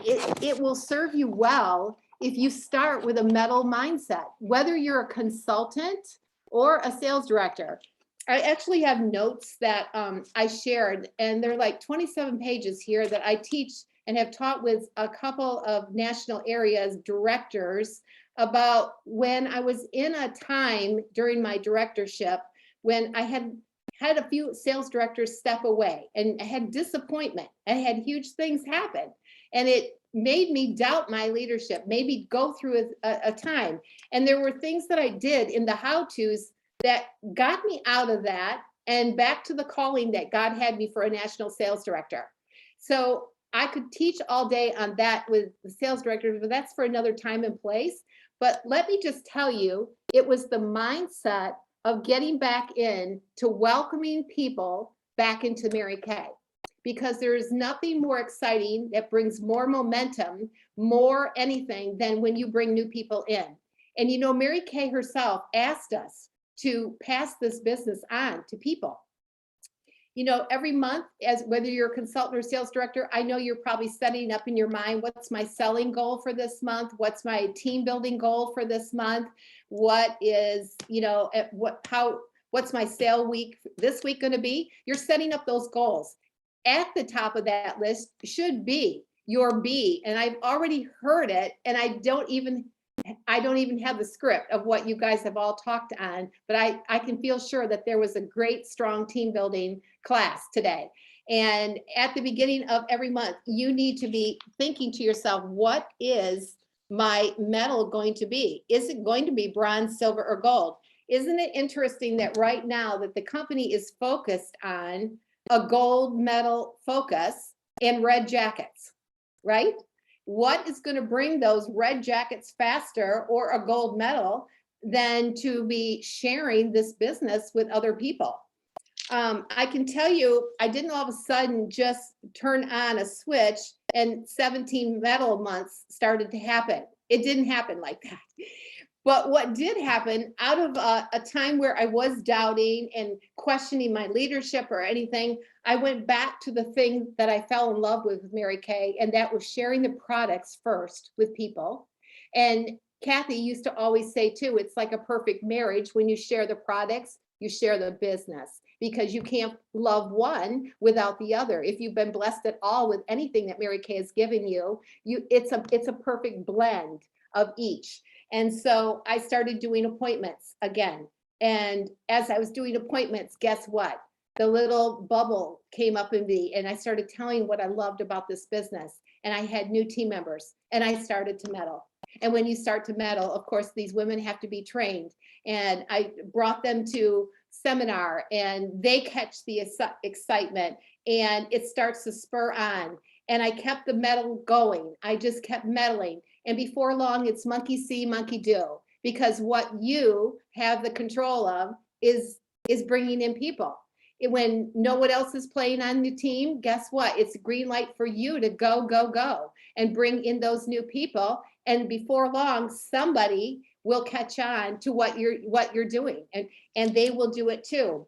S2: it will serve you well if you start with a metal mindset, whether you're a consultant or a sales director. I actually have notes that I shared, and they're like 27 pages here that I teach and have taught with a couple of national areas directors about when I was in a time during my directorship when I had a few sales directors step away, and I had disappointment. I had huge things happen, and it made me doubt my leadership, maybe go through a time. And there were things that I did in the how-tos that got me out of that and back to the calling that God had me for a national sales director. So I could teach all day on that with the sales directors, but that's for another time and place. But let me just tell you, it was the mindset of getting back in to welcoming people back into Mary Kay, because there is nothing more exciting that brings more momentum, more anything than when you bring new people in. And Mary Kay herself asked us to pass this business on to people. Every month, as whether you're a consultant or sales director, I know you're probably setting up in your mind, what's my selling goal for this month? What's my team building goal for this month? What is, what's my sale week this week going to be? You're setting up those goals. At the top of that list should be your B. And I've already heard it, and I don't even have the script of what you guys have all talked on, but I can feel sure that there was a great, strong team building class today. And at the beginning of every month, you need to be thinking to yourself, what is my medal going to be? Is it going to be bronze, silver, or gold? Isn't it interesting that right now that the company is focused on a gold medal focus and red jackets, right? What is going to bring those red jackets faster, or a gold medal, than to be sharing this business with other people? I can tell you, I didn't all of a sudden just turn on a switch and 17 medal months started to happen. It didn't happen like that. But what did happen, out of a time where I was doubting and questioning my leadership or anything, I went back to the thing that I fell in love with Mary Kay, and that was sharing the products first with people, And Kathy used to always say too, it's like a perfect marriage. When you share the products, you share the business, because you can't love one without the other. If you've been blessed at all with anything that Mary Kay has given you, it's a perfect blend of each. And so I started doing appointments again. And as I was doing appointments, guess what? The little bubble came up in me, and I started telling what I loved about this business. And I had new team members, and I started to meddle. And when you start to meddle, of course, these women have to be trained. And I brought them to seminar, and they catch the excitement, and it starts to spur on. And I kept the meddle going. I just kept meddling. And before long, it's monkey see, monkey do, because what you have the control of is bringing in people. When no one else is playing on the team, guess what? It's a green light for you to go, go, go, and bring in those new people. And before long, somebody will catch on to what you're doing, and they will do it too.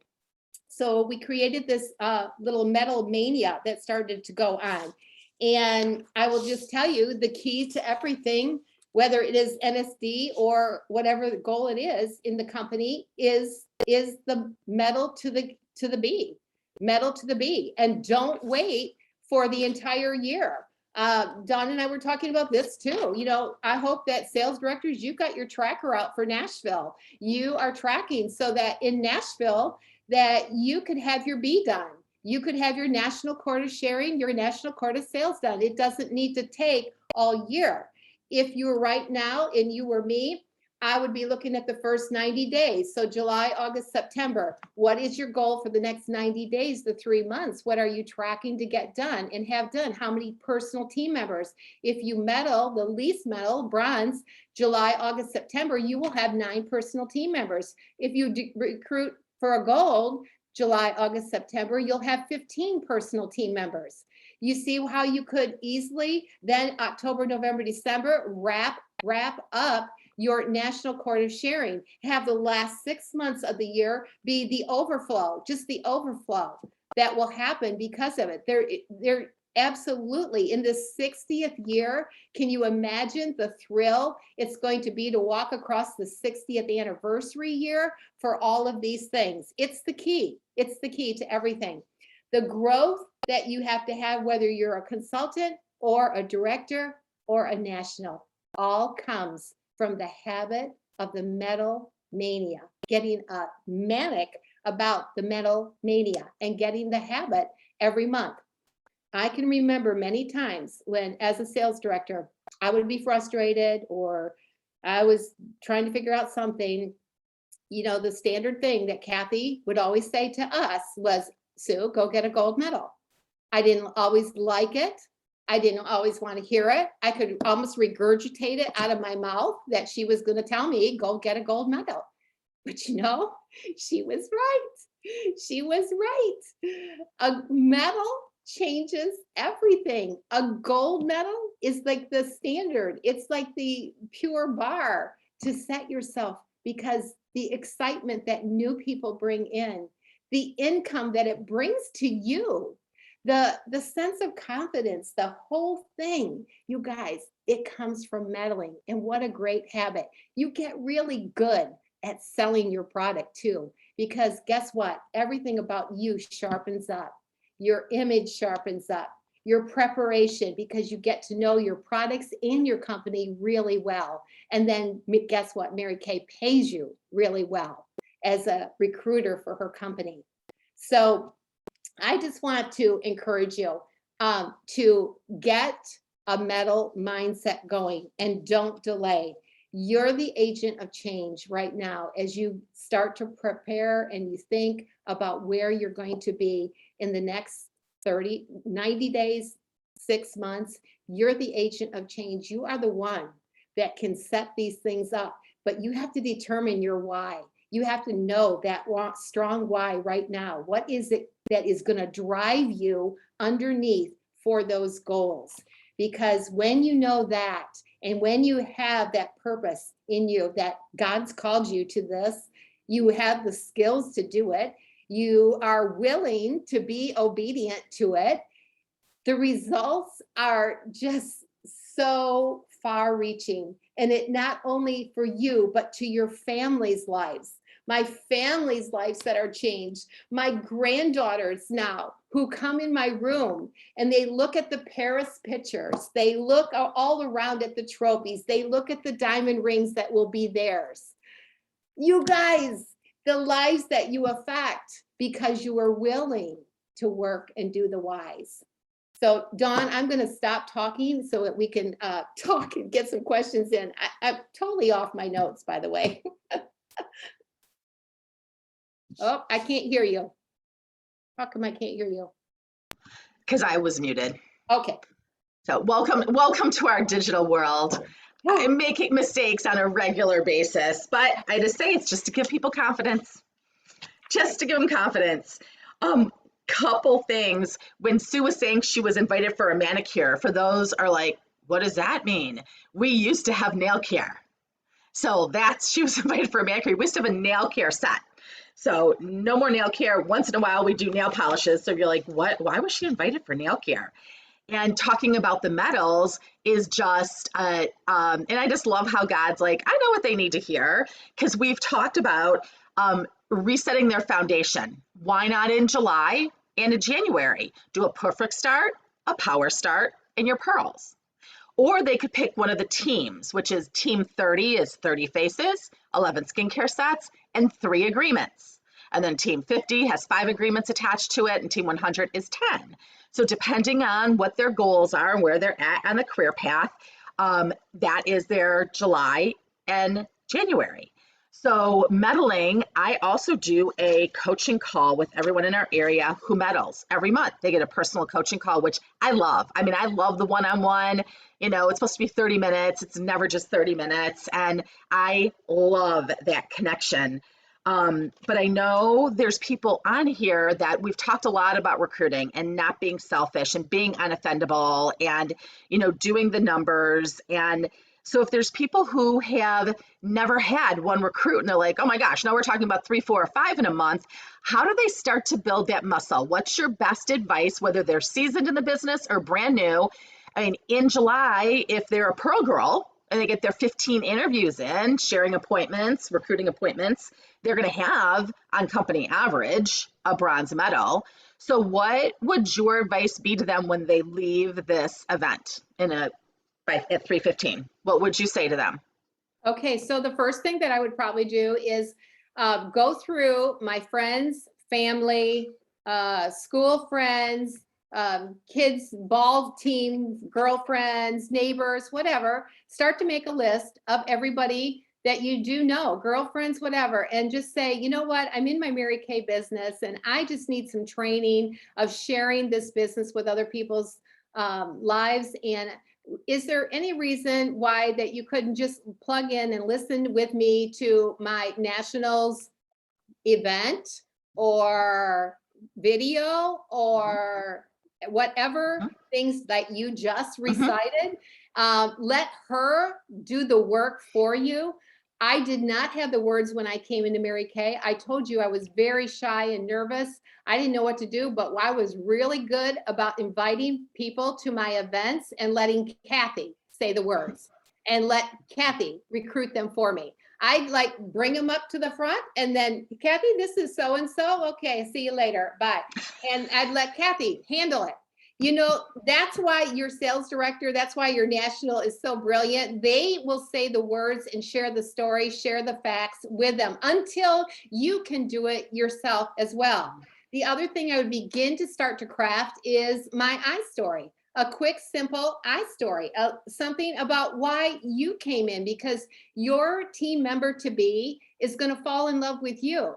S2: So we created this little metal mania that started to go on. And I will just tell you, the key to everything, whether it is NSD or whatever the goal it is in the company, is the metal to the B, metal to the B. And don't wait for the entire year. Dawn and I were talking about this too. You know, I hope that sales directors, you've got your tracker out for Nashville. You are tracking so that in Nashville, that you could have your B done. You could have your national quota sharing, your national quota sales done. It doesn't need to take all year. If you were right now and you were me, I would be looking at the first 90 days. So July, August, September. What is your goal for the next 90 days, the 3 months? What are you tracking to get done and have done? How many personal team members? If you medal, the least medal, bronze, July, August, September, you will have 9 personal team members. If you recruit for a gold, July, August, September, you'll have 15 personal team members. You see how you could easily then October, November, December, wrap up your national quota sharing, have the last 6 months of the year be the overflow, just the overflow that will happen because of it. They're absolutely in this 60th year. Can you imagine the thrill it's going to be to walk across the 60th anniversary year for all of these things? It's the key. It's the key to everything. The growth that you have to have, whether you're a consultant or a director or a national, all comes from the habit of the metal mania, getting manic about the metal mania and getting the habit every month. I can remember many times when, as a sales director, I would be frustrated or I was trying to figure out something. You know, the standard thing that Kathy would always say to us was, Sue, go get a gold medal. I didn't always like it. I didn't always want to hear it. I could almost regurgitate it out of my mouth that she was going to tell me, go get a gold medal. But you know, she was right. She was right. A medal changes everything. A gold medal is like the standard. It's like the pure bar to set yourself, because the excitement that new people bring in, the income that it brings to you, the sense of confidence, the whole thing, you guys, it comes from meddling. And what a great habit. You get really good at selling your product too, because guess what? Everything about you sharpens up. Your image sharpens up. Your preparation, because you get to know your products in your company really well. And then guess what? Mary Kay pays you really well as a recruiter for her company. So I just want to encourage you to get a metal mindset going and don't delay. You're the agent of change right now as you start to prepare and you think about where you're going to be in the next 30, 90 days, 6 months. You're the agent of change. You are the one that can set these things up, but you have to determine your why. You have to know that strong why right now. What is it that is going to drive you underneath for those goals? Because when you know that, and when you have that purpose in you, that God's called you to this, you have the skills to do it, you are willing to be obedient to it, the results are just so far reaching. And it not only for you, but to your family's lives. My family's lives that are changed. My granddaughters now who come in my room and they look at the Paris pictures. They look all around at the trophies. They look at the diamond rings that will be theirs. You guys, the lives that you affect because you are willing to work and do the whys. So Dawn, I'm going to stop talking so that we can talk and get some questions in. I'm totally off my notes, by the way. Oh, I can't hear you. How come I can't hear you?
S1: Because I was muted.
S2: Okay.
S1: So welcome to our digital world. I'm making mistakes on a regular basis, but I just say it's just to give people confidence. Just to give them confidence. Couple things. When Sue was saying she was invited for a manicure, for those are like, what does that mean? We used to have nail care. So she was invited for a manicure. We used to have a nail care set. So no more nail care. Once in a while we do nail polishes. So you're like, what? Why was she invited for nail care? And talking about the medals is just, and I just love how God's like, I know what they need to hear, because we've talked about resetting their foundation. Why not in July and in January? Do a perfect start, a power start, and your pearls. Or they could pick one of the teams, which is team 30 is 30 faces, 11 skincare sets, and 3 agreements. And then team 50 has 5 agreements attached to it, and team 100 is 10. So depending on what their goals are and where they're at on the career path, that is their July and January. So medaling, I also do a coaching call with everyone in our area who medals every month. They get a personal coaching call, which I love. I mean, I love the one-on-one. You know, it's supposed to be 30 minutes. It's never just 30 minutes. And I love that connection. But I know there's people on here that we've talked a lot about recruiting and not being selfish and being unoffendable and, you know, doing the numbers. And so if there's people who have never had one recruit and they're like, oh my gosh, now we're talking about 3, 4, or 5 in a month, how do they start to build that muscle? What's your best advice, whether they're seasoned in the business or brand new? I mean, in July, if they're a Pearl Girl and they get their 15 interviews in, sharing appointments, recruiting appointments, they're going to have, on company average, a bronze medal. So what would your advice be to them when they leave this event at 3:15? What would you say to them?
S2: Okay, so the first thing that I would probably do is go through my friends, family, school friends, kids, ball team, girlfriends, neighbors, whatever. Start to make a list of everybody that you do know, girlfriends, whatever, and just say, you know what, I'm in my Mary Kay business and I just need some training of sharing this business with other people's lives. And is there any reason why that you couldn't just plug in and listen with me to my nationals event or video or whatever things that you just recited? Let her do the work for you. I did not have the words when I came into Mary Kay. I told you I was very shy and nervous. I didn't know what to do, but I was really good about inviting people to my events and letting Kathy say the words and let Kathy recruit them for me. I'd like bring them up to the front and then, Kathy, this is so-and-so. Okay, see you later, bye. And I'd let Kathy handle it. You know, that's why your sales director, that's why your national is so brilliant. They will say the words and share the story, share the facts with them until you can do it yourself as well. The other thing I would begin to start to craft is my I story. A quick, simple I story, something about why you came in, because your team member to be is going to fall in love with you.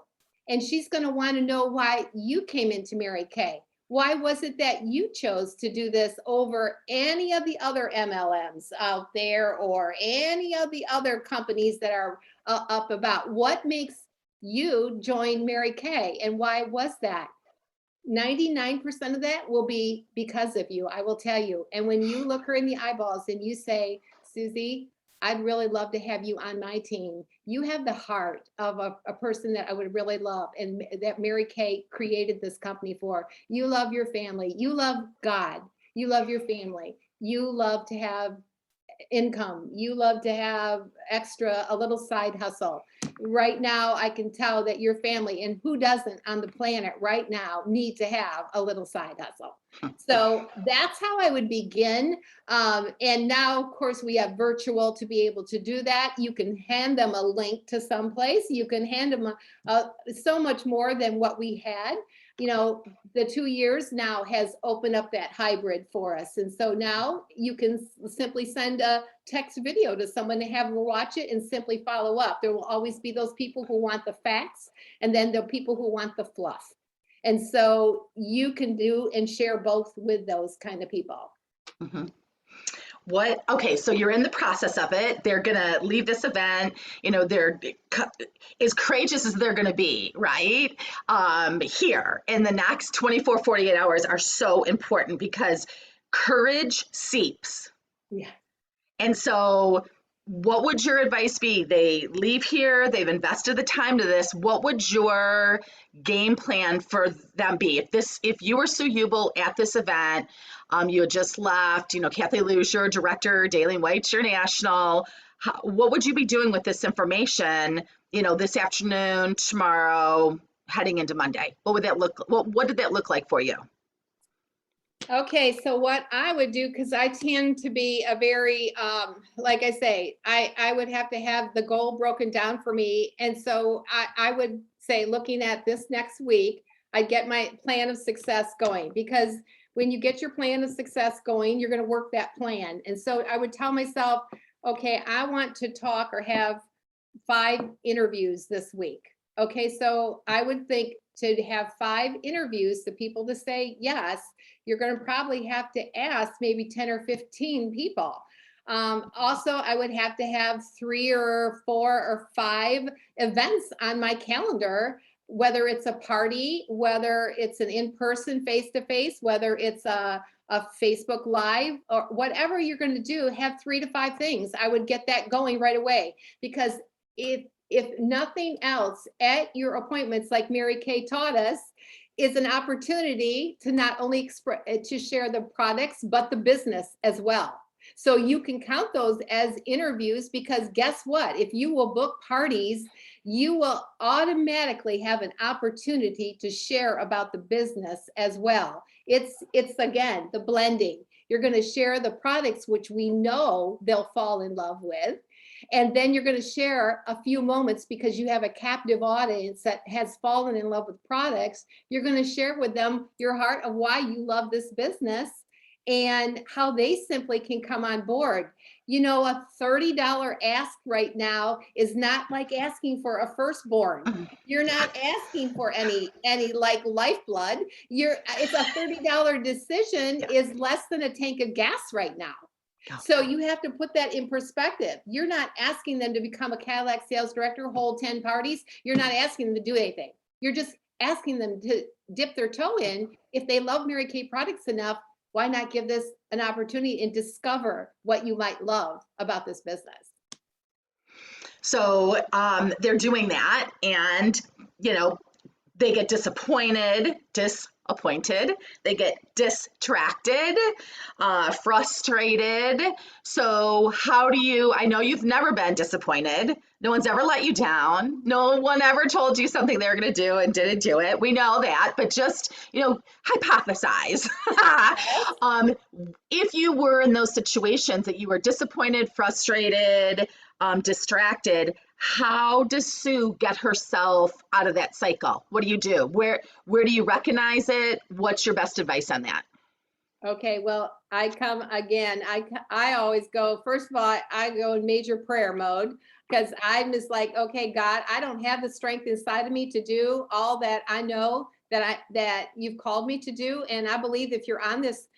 S2: And she's going to want to know why you came into Mary Kay. Why was it that you chose to do this over any of the other MLMs out there or any of the other companies that are up about? What makes you join Mary Kay and why was that? 99% of that will be because of you, I will tell you. And when you look her in the eyeballs and you say, Susie, I'd really love to have you on my team. You have the heart of a person that I would really love and that Mary Kay created this company for. You love your family. You love God. You love your family. You love to have income. You love to have extra, a little side hustle. Right now, I can tell that your family, and who doesn't on the planet right now, need to have a little side hustle. So that's how I would begin. And now, of course, we have virtual to be able to do that. You can hand them a link to someplace. You can hand them so much more than what we had. You know, the 2 years now has opened up that hybrid for us. And so now you can simply send a text video to someone to have them watch it and simply follow up. There will always be those people who want the facts, and then the people who want the fluff. And so you can do and share both with those kind of people.
S1: Mhm. Okay, so you're in the process of it. They're gonna leave this event, they're as courageous as they're gonna be, right? Here in the next 24, 48 hours are so important because courage seeps.
S2: Yeah.
S1: And so what would your advice be? They leave here, they've invested the time to this. What would your game plan for them be? If you were Sue Ubel at this event, you had just left, Kathy Luce, your director, Daily White's your national. What would you be doing with this information, this afternoon, tomorrow, heading into Monday? What would that look? What did that look like for you?
S2: Okay, so what I would do, because I tend to be a very, like I say, I would have to have the goal broken down for me. And so I would say, looking at this next week, I'd get my plan of success going, because when you get your plan of success going, you're going to work that plan. And so I would tell myself, okay, I want to talk or have 5 interviews this week. Okay, so I would think to have 5 interviews, the people to say yes, you're going to probably have to ask maybe 10 or 15 people. Also, I would have to have 3 or 4 or 5 events on my calendar, whether it's a party, whether it's an in-person face-to-face, whether it's a Facebook Live, or whatever you're going to do, have 3 to 5 things. I would get that going right away, because if nothing else, at your appointments, like Mary Kay taught us, is an opportunity to not only to share the products, but the business as well. So you can count those as interviews, because guess what? If you will book parties, you will automatically have an opportunity to share about the business as well. It's again, the blending. You're going to share the products, which we know they'll fall in love with. And then you're going to share a few moments, because you have a captive audience that has fallen in love with products. You're going to share with them your heart of why you love this business and how they simply can come on board. A $30 ask right now is not like asking for a firstborn. You're not asking for any like lifeblood. It's a $30 decision is less than a tank of gas right now. So you have to put that in perspective. You're not asking them to become a Cadillac sales director, hold 10 parties. You're not asking them to do anything. You're just asking them to dip their toe in. If they love Mary Kay products enough, why not give this an opportunity and discover what you might love about this business?
S1: So they're doing that, and they get disappointed, they get distracted, frustrated. So I know you've never been disappointed. No one's ever let you down. No one ever told you something they were going to do and didn't do it. We know that, but just, hypothesize. If you were in those situations that you were disappointed, frustrated, distracted, how does Sue get herself out of that cycle? What do you do? Where do you recognize it? What's your best advice on that?
S2: Okay, well, I come again. I always go, first of all, I go in major prayer mode, because I'm just like, okay, God, I don't have the strength inside of me to do all that I know that you've called me to do. And I believe if you're on this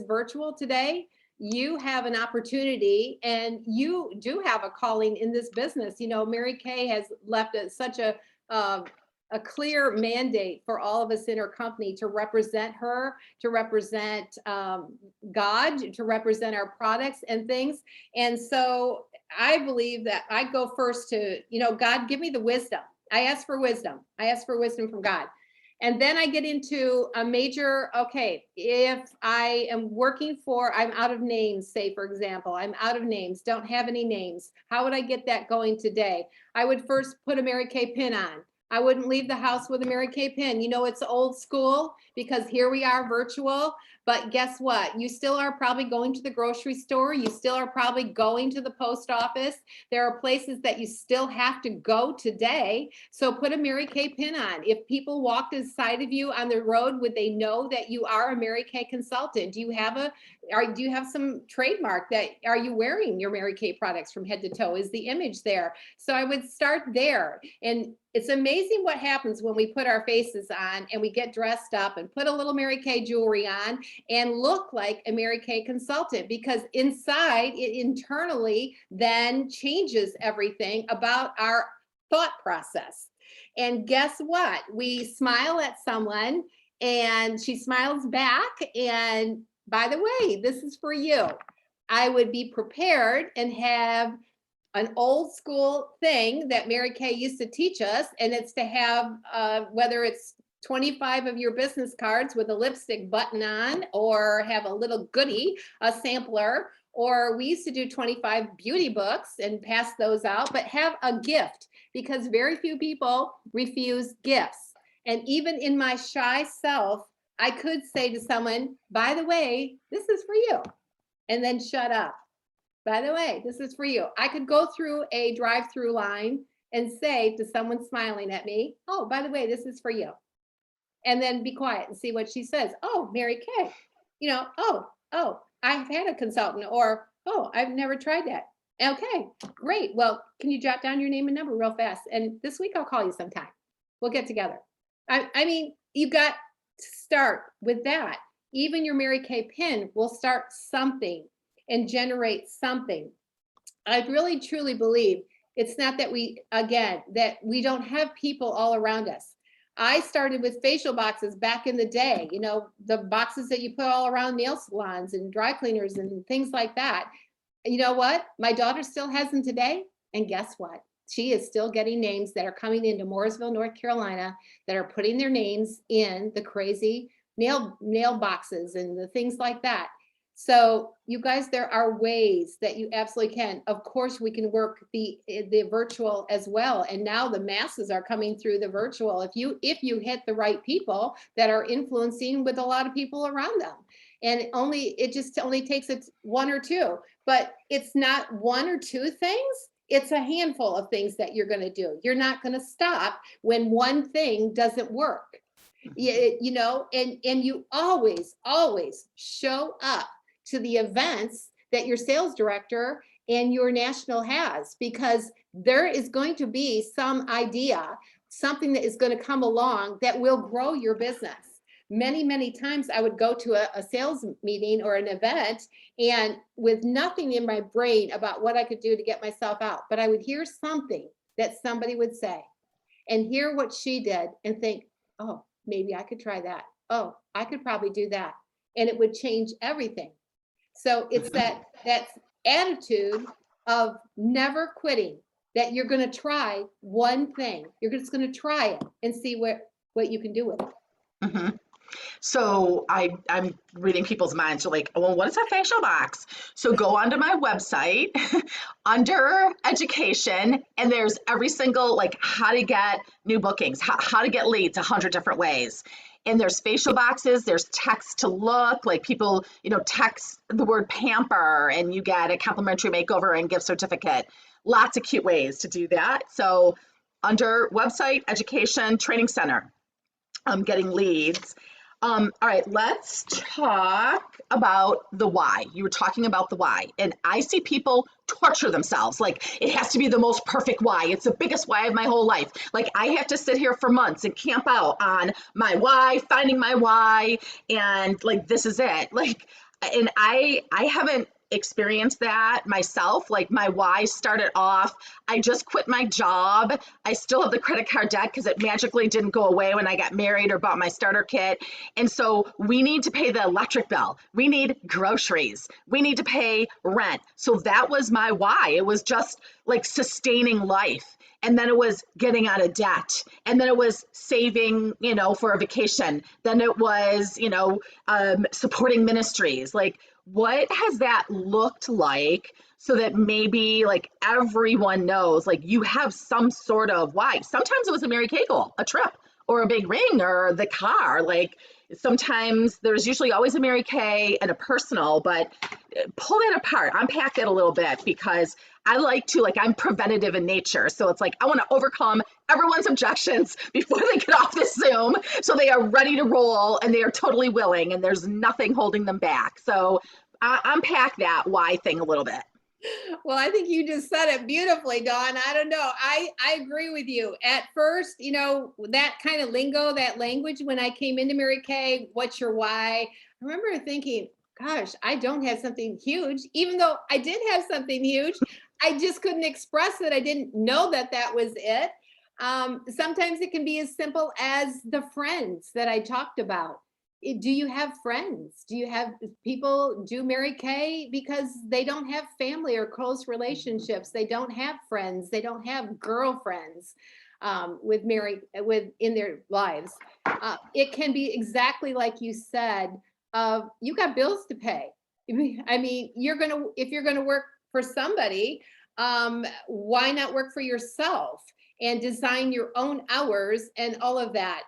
S2: virtual today, you have an opportunity, and you do have a calling in this business. Mary Kay has left such a clear mandate for all of us in her company to represent her, to represent God, to represent our products and things. And so I believe that I go first to, God, give me the wisdom. I ask for wisdom. I ask for wisdom from God. And then I get into a major, okay, if I am working for, I'm out of names, say, for example, I'm out of names, don't have any names. How would I get that going today? I would first put a Mary Kay pin on. I wouldn't leave the house with a Mary Kay pin. You know, it's old school because here we are virtual, but guess what? You still are probably going to the grocery store. You still are probably going to the post office. There are places that you still have to go today. So put a Mary Kay pin on. If people walked aside of you on the road, would they know that you are a Mary Kay consultant? Do you have some trademark that, are you wearing your Mary Kay products from head to toe? Is the image there? So I would start there. And it's amazing what happens when we put our faces on and we get dressed up and put a little Mary Kay jewelry on and look like a Mary Kay consultant, because inside it internally then changes everything about our thought process. And guess what? We smile at someone and she smiles back. And by the way, this is for you. I would be prepared and have an old school thing that Mary Kay used to teach us, and it's to have whether it's 25 of your business cards with a lipstick button on, or have a little goodie, a sampler, or we used to do 25 beauty books and pass those out, but have a gift, because very few people refuse gifts. And even in my shy self, I could say to someone, by the way, this is for you, and then shut up. By the way, this is for you. I could go through a drive-through line and say to someone smiling at me, oh, by the way, this is for you. And then be quiet and see what she says. Oh, Mary Kay, you know, oh, I've had a consultant, or, oh, I've never tried that. Okay, great. Well, can you jot down your name and number real fast? And this week I'll call you sometime. We'll get together. I mean, you've got to start with that. Even your Mary Kay pin will start something and generate something. I really truly believe it's not that that we don't have people all around us. I started with facial boxes back in the day, you know, the boxes that you put all around nail salons and dry cleaners and things like that. You know what? My daughter still has them today. And guess what? She is still getting names that are coming into Mooresville, North Carolina, that are putting their names in the crazy nail boxes and the things like that. So you guys, there are ways that you absolutely can. Of course, we can work the virtual as well. And now the masses are coming through the virtual. If you hit the right people that are influencing with a lot of people around them. And it just only takes one or two, but it's not one or two things. It's a handful of things that you're going to do. You're not going to stop when one thing doesn't work. You know, and you always show up to the events that your sales director and your national has, because there is going to be some idea, something that is going to come along that will grow your business. Many times I would go to a sales meeting or an event and with nothing in my brain about what I could do to get myself out, but I would hear something that somebody would say and hear what she did and think, oh, maybe I could try that. Oh, I could probably do that. And it would change everything. So it's that attitude of never quitting, that you're going to try one thing. You're just going to try it and see what you can do with it.
S1: Mm-hmm. So I'm reading people's minds. They're like, well, what is a facial box? So go onto my website under education, and there's every single, like, how to get new bookings, how to get leads 100 different ways. And there's facial boxes, there's text to look, like people, you know, text the word pamper and you get a complimentary makeover and gift certificate. Lots of cute ways to do that. So under website, education, training center, getting leads. All right, let's talk about the why. You were talking about the why, and I see people torture themselves. Like, it has to be the most perfect why. It's the biggest why of my whole life. Like, I have to sit here for months and camp out on my why, finding my why, and like, this is it. Like, and I haven't experienced that myself. Like my why started off, I just quit my job. I still have the credit card debt because it magically didn't go away when I got married or bought my starter kit. And so we need to pay the electric bill. We need groceries. We need to pay rent. So that was my why. It was just like sustaining life. And then it was getting out of debt. And then it was saving, for a vacation. Then it was, supporting ministries. Like, what has that looked like so that maybe like everyone knows, like you have some sort of why? Sometimes it was a Mary Kay goal, a trip or a big ring or the car. Like sometimes there's usually always a Mary Kay and a personal, but pull that apart, unpack that a little bit because I like to, like, I'm preventative in nature. So it's like, I want to overcome everyone's objections before they get off this Zoom. So they are ready to roll and they are totally willing and there's nothing holding them back. So unpack that why thing a little bit.
S2: Well, I think you just said it beautifully, Dawn. I don't know. I agree with you. At first, that kind of lingo, that language, when I came into Mary Kay, what's your why? I remember thinking, gosh, I don't have something huge, even though I did have something huge. I just couldn't express it. I didn't know that that was it. Sometimes it can be as simple as the friends that I talked about. Do you have friends? Do you have people do Mary Kay because they don't have family or close relationships? They don't have friends. They don't have girlfriends in their lives. It can be exactly like you said. You got bills to pay. I mean, if you're gonna work for somebody, why not work for yourself and design your own hours and all of that?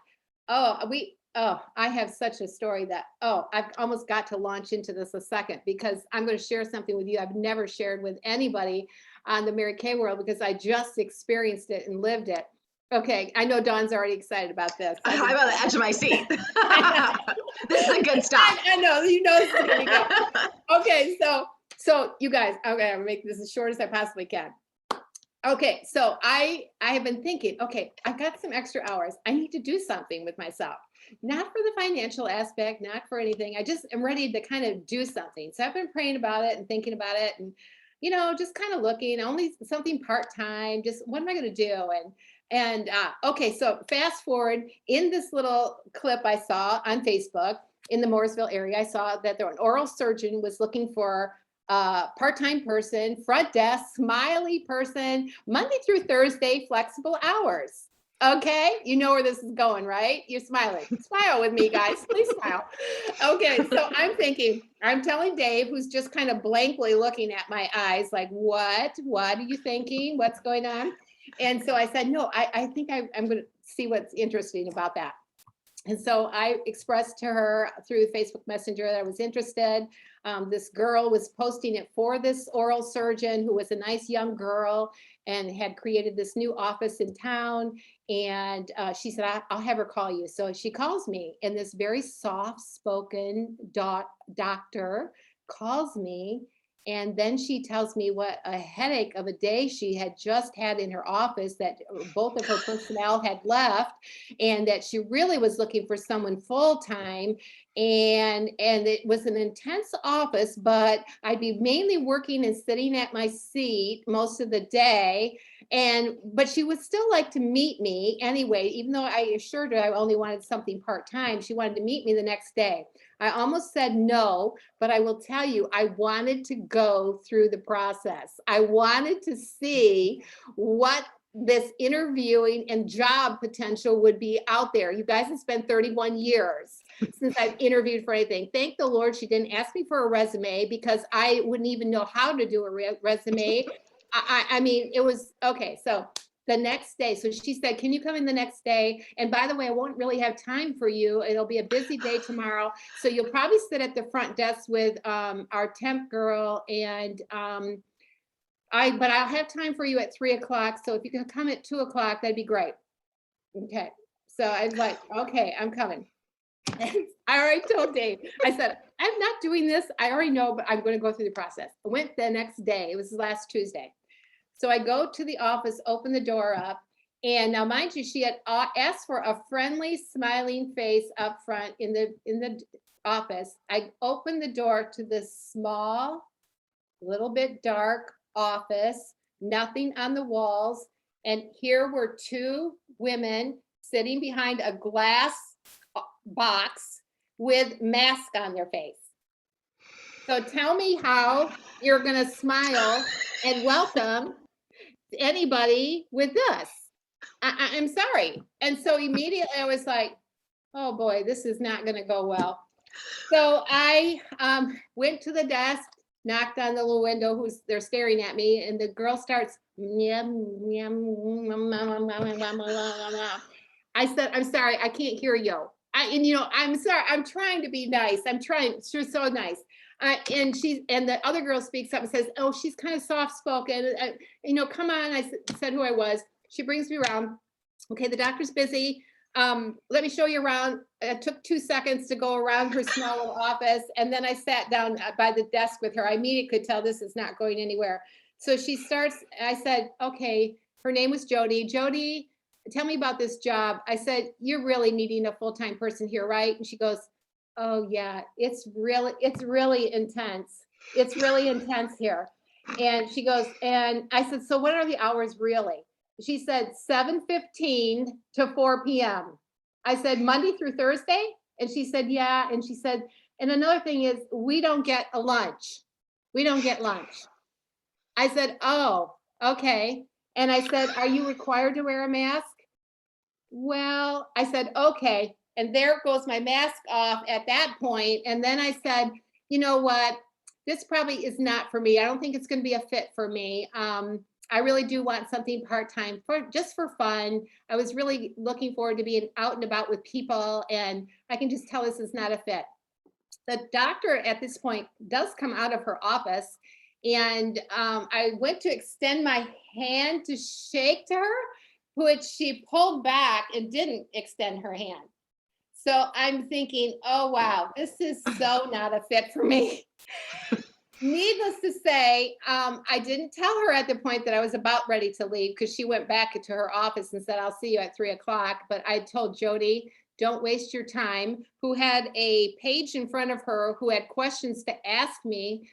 S2: I have such a story that, I've almost got to launch into this a second because I'm going to share something with you I've never shared with anybody on the Mary Kay world because I just experienced it and lived it. Okay, I know Dawn's already excited about this.
S1: I'm on the edge of my seat. This is the good stuff.
S2: I know, this is going to be good. Okay, so you guys, okay, I'm gonna make this as short as I possibly can. Okay, so I have been thinking, okay, I've got some extra hours. I need to do something with myself. Not for the financial aspect, not for anything. I just am ready to kind of do something. So I've been praying about it and thinking about it and, just kind of looking, only something part-time, just what am I going to do? Okay, so fast forward in this little clip I saw on Facebook in the Mooresville area, I saw that an oral surgeon was looking for a part-time person, front desk, smiley person, Monday through Thursday, flexible hours. Okay, you know where this is going, right? You're smiling. Smile with me, guys. Please smile. Okay, so I'm telling Dave, who's just kind of blankly looking at my eyes, like, what? What are you thinking? What's going on? And so I said, no, I think I'm going to see what's interesting about that. And so I expressed to her through Facebook Messenger that I was interested. This girl was posting it for this oral surgeon who was a nice young girl and had created this new office in town. And she said, I'll have her call you. So she calls me, and this very soft-spoken doctor calls me. And then she tells me what a headache of a day she had just had in her office, that both of her personnel had left, and that she really was looking for someone full-time. And it was an intense office, but I'd be mainly working and sitting at my seat most of the day. But she would still like to meet me anyway, even though I assured her I only wanted something part-time. She wanted to meet me the next day. I almost said no, but I will tell you, I wanted to go through the process. I wanted to see what this interviewing and job potential would be out there. You guys, it's been 31 years since I've interviewed for anything. Thank the Lord she didn't ask me for a resume because I wouldn't even know how to do a resume. I mean, it was, okay, so the next day, so she said, can you come in the next day? And by the way, I won't really have time for you. It'll be a busy day tomorrow. So you'll probably sit at the front desk with our temp girl, and but I'll have time for you at 3 o'clock. So if you can come at 2 o'clock, that'd be great. Okay. So I was like, okay, I'm coming. I already told Dave, I said, I'm not doing this. I already know, but I'm going to go through the process. I went the next day. It was last Tuesday. So I go to the office, open the door up. And now, mind you, she had asked for a friendly, smiling face up front in the office. I opened the door to this small, little bit dark office, nothing on the walls. And here were two women sitting behind a glass box with masks on their face. So tell me how you're going to smile and welcome anybody with this. I'm sorry. And so immediately I was like, oh boy, this is not going to go well. So I went to the desk, knocked on the little window, they're staring at me, and the girl starts, I said, I'm sorry, I can't hear you. I'm sorry, I'm trying to be nice. I'm trying, she's so nice. And the other girl speaks up and says, oh, she's kind of soft spoken. Come on. I said who I was. She brings me around. Okay, the doctor's busy. Let me show you around. It took 2 seconds to go around her small little office. And then I sat down by the desk with her. I immediately could tell this is not going anywhere. So she starts, I said, okay, her name was Jody. Jody, tell me about this job. I said, you're really needing a full-time person here, right? And she goes, oh yeah, it's really intense. It's really intense here. And she goes, and I said, so what are the hours really? She said 7:15 to 4 p.m. I said, Monday through Thursday? And she said, yeah. And she said, and another thing is we don't get a lunch. We don't get lunch. I said, oh, okay. And I said, are you required to wear a mask? Well, I said, okay. And there goes my mask off at that point. And then I said, you know what? This probably is not for me. I don't think it's going to be a fit for me. I really do want something part-time just for fun. I was really looking forward to being out and about with people, and I can just tell this is not a fit. The doctor at this point does come out of her office, and I went to extend my hand to shake to her, which she pulled back and didn't extend her hand. So I'm thinking, oh, wow, this is so not a fit for me. Needless to say, I didn't tell her at the point that I was about ready to leave, because she went back into her office and said, I'll see you at 3 o'clock. But I told Jody, don't waste your time, who had a page in front of her, who had questions to ask me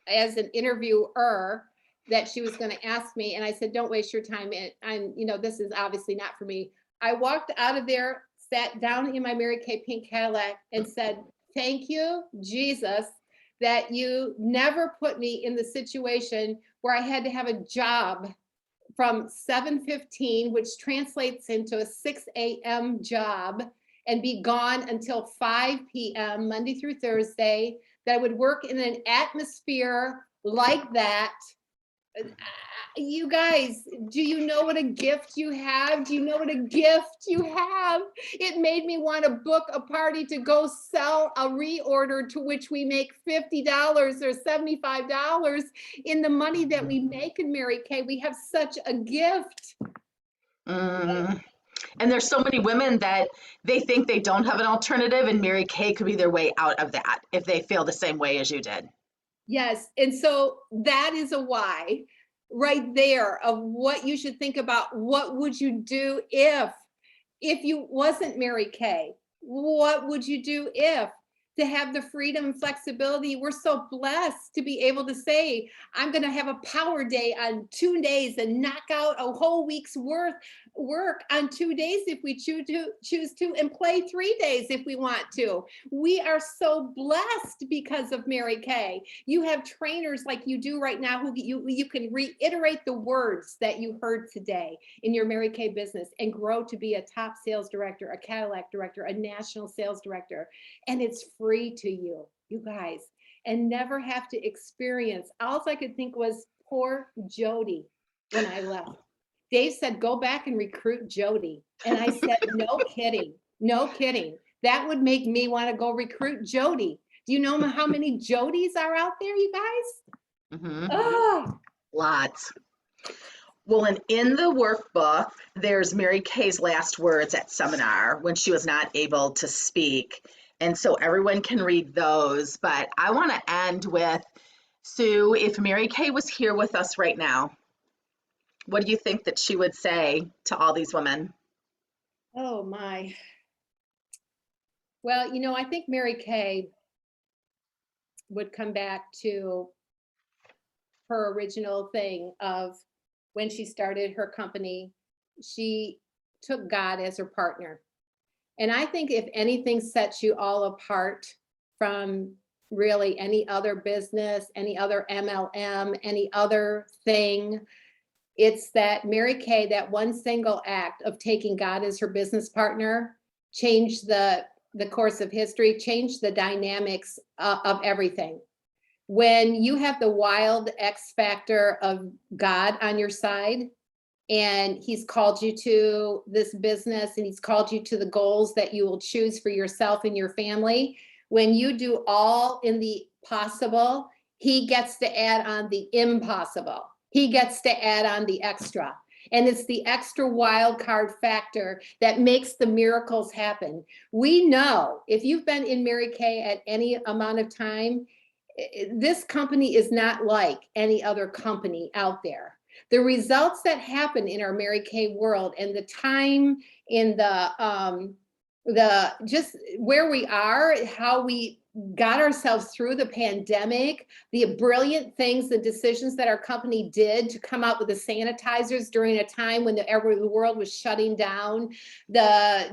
S2: as an interviewer that she was going to ask me. And I said, don't waste your time. And this is obviously not for me. I walked out of there, sat down in my Mary Kay pink Cadillac and said, thank you, Jesus, that you never put me in the situation where I had to have a job from 7:15, which translates into a 6 a.m. job, and be gone until 5 p.m. Monday through Thursday, that I would work in an atmosphere like that. You guys, do you know what a gift you have? Do you know what a gift you have? It made me want to book a party to go sell a reorder, to which we make $50 or $75 in the money that we make in Mary Kay. We have such a gift.
S1: And there's so many women that they think they don't have an alternative, and Mary Kay could be their way out of that if they feel the same way as you did.
S2: Yes. And so that is a why right there of what you should think about. What would you do if you wasn't Mary Kay? What would you do if? To have the freedom and flexibility. We're so blessed to be able to say, I'm going to have a power day on 2 days and knock out a whole week's worth work on 2 days if we choose to, and play 3 days if we want to. We are so blessed because of Mary Kay. You have trainers like you do right now who you can reiterate the words that you heard today in your Mary Kay business and grow to be a top sales director, a Cadillac director, a national sales director. And it's free to you, you guys, and never have to experience. All I could think was poor Jody when I left. Dave said, go back and recruit Jody. And I said, no kidding, no kidding. That would make me want to go recruit Jody. Do you know how many Jodys are out there, you guys?
S1: Mm-hmm.
S2: Oh.
S1: Lots. Well, and in the workbook, there's Mary Kay's last words at seminar when she was not able to speak. And so everyone can read those. But I want to end with, Sue, if Mary Kay was here with us right now, what do you think that she would say to all these women?
S2: Oh, my. Well, I think Mary Kay would come back to her original thing of when she started her company, she took God as her partner. And I think if anything sets you all apart from really any other business, any other MLM, any other thing, it's that Mary Kay, that one single act of taking God as her business partner, changed the course of history, changed the dynamics of everything. When you have the wild X factor of God on your side, and he's called you to this business, and he's called you to the goals that you will choose for yourself and your family, when you do all in the possible, he gets to add on the impossible. He gets to add on the extra. And it's the extra wild card factor that makes the miracles happen. We know if you've been in Mary Kay at any amount of time, this company is not like any other company out there. The results that happen in our Mary Kay world, and the time in the just where we are, how we got ourselves through the pandemic, the brilliant things, the decisions that our company did to come out with the sanitizers during a time when the world was shutting down,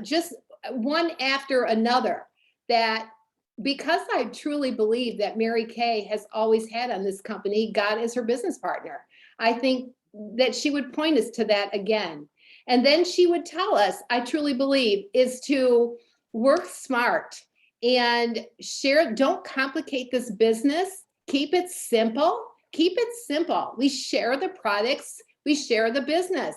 S2: just one after another, that because I truly believe that Mary Kay has always had on this company God as her business partner. I think that she would point us to that again. And then she would tell us, I truly believe, is to work smart and share, don't complicate this business. Keep it simple. Keep it simple. We share the products, we share the business.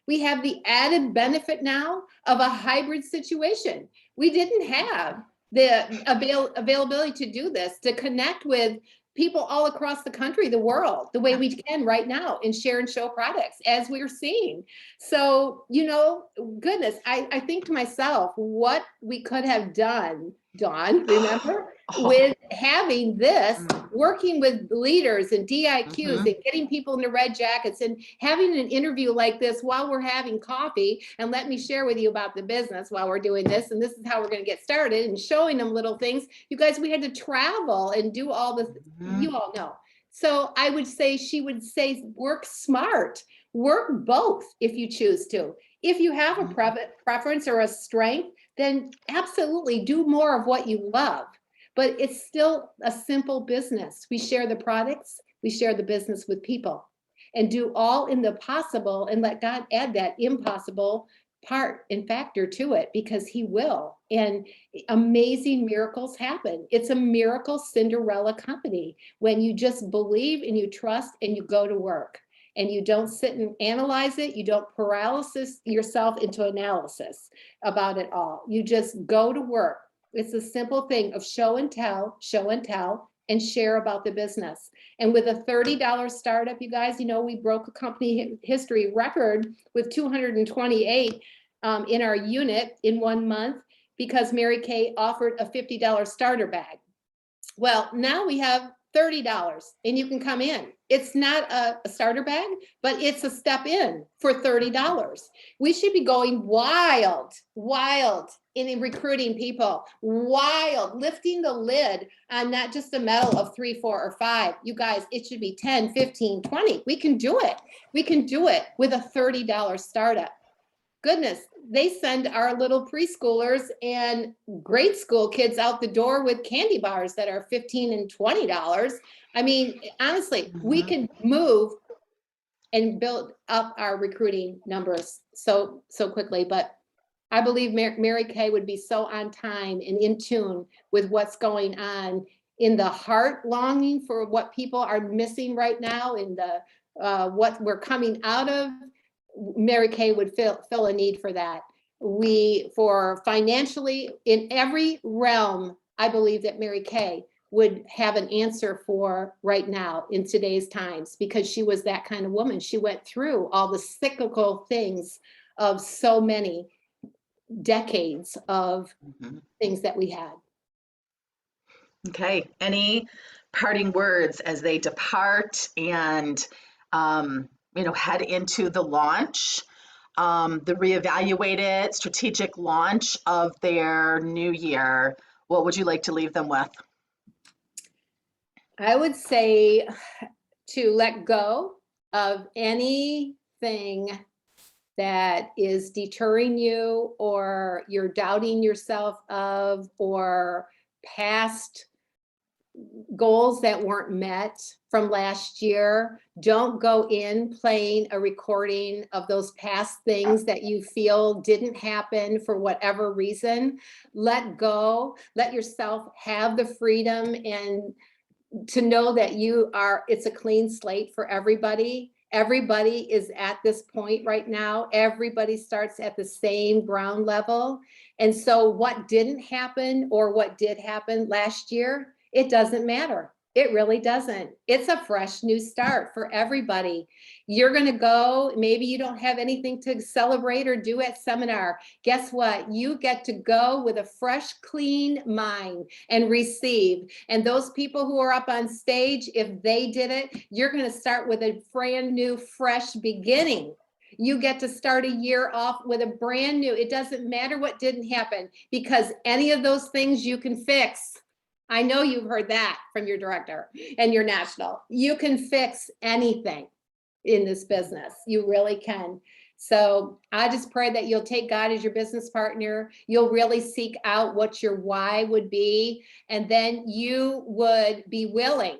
S2: We have the added benefit now of a hybrid situation. We didn't have the availability to do this, to connect with people all across the country, the world, the way we can right now, and share and show products as we're seeing. So, goodness, I think to myself, what we could have done, Dawn, remember, with having this, working with leaders and DIQs and getting people in the red jackets and having an interview like this while we're having coffee, and let me share with you about the business while we're doing this, and this is how we're going to get started, and showing them little things. You guys, we had to travel and do all this, you all know. So I would say, she would say, work smart, work both if you choose to. If you have a preference or a strength, then absolutely do more of what you love. But it's still a simple business. We share the products, we share the business with people, and do all in the possible, and let God add that impossible part and factor to it, because he will. And amazing miracles happen. It's a miracle Cinderella company when you just believe and you trust and you go to work. And you don't sit and analyze it. You don't paralysis yourself into analysis about it all. You just go to work. It's a simple thing of show and tell, and share about the business. And with a $30 startup, you guys, we broke a company history record with 228 in our unit in 1 month, because Mary Kay offered a $50 starter bag. Well, now we have $30 and you can come in. It's not a starter bag, but it's a step in for $30. We should be going wild in recruiting people, wild, lifting the lid on not just a medal of 3, 4, or 5. You guys, it should be 10, 15, 20. We can do it. We can do it with a $30 startup. Goodness, they send our little preschoolers and grade school kids out the door with candy bars that are $15 and $20. I mean, honestly, we can move and build up our recruiting numbers so quickly. But I believe Mary Kay would be so on time and in tune with what's going on in the heart, longing for what people are missing right now, in the what we're coming out of. Mary Kay would fill a need for that. For financially, in every realm, I believe that Mary Kay would have an answer for right now in today's times, because she was that kind of woman. She went through all the cyclical things of so many decades of things that we had.
S1: Okay, any parting words as they depart and head into the launch, the reevaluated strategic launch of their new year? What would you like to leave them with?
S2: I would say to let go of anything that is deterring you or you're doubting yourself of, or past goals that weren't met from last year. Don't go in playing a recording of those past things that you feel didn't happen for whatever reason. Let go, let yourself have the freedom and to know that it's a clean slate for everybody. Everybody is at this point right now. Everybody starts at the same ground level. And so what didn't happen or what did happen last year, it doesn't matter. It really doesn't. It's a fresh new start for everybody. You're going to go, maybe you don't have anything to celebrate or do at seminar. Guess what? You get to go with a fresh, clean mind and receive. And those people who are up on stage, if they did it, you're going to start with a brand new, fresh beginning. You get to start a year off with a brand new, it doesn't matter what didn't happen, because any of those things you can fix. I know you've heard that from your director and your national. You can fix anything in this business. You really can. So I just pray that you'll take God as your business partner. You'll really seek out what your why would be. And then you would be willing,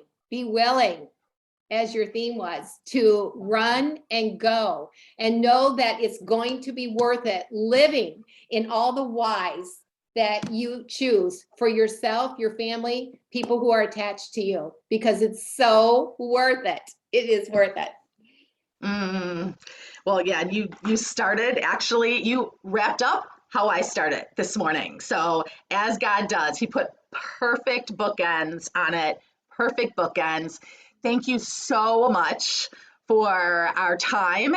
S2: as your theme was, to run and go and know that it's going to be worth it, living in all the whys that you choose for yourself, your family, people who are attached to you, because it's so worth it. It is worth it.
S1: Well, yeah, you started, actually, you wrapped up how I started this morning. So as God does, he put perfect bookends on it, perfect bookends. Thank you so much for our time.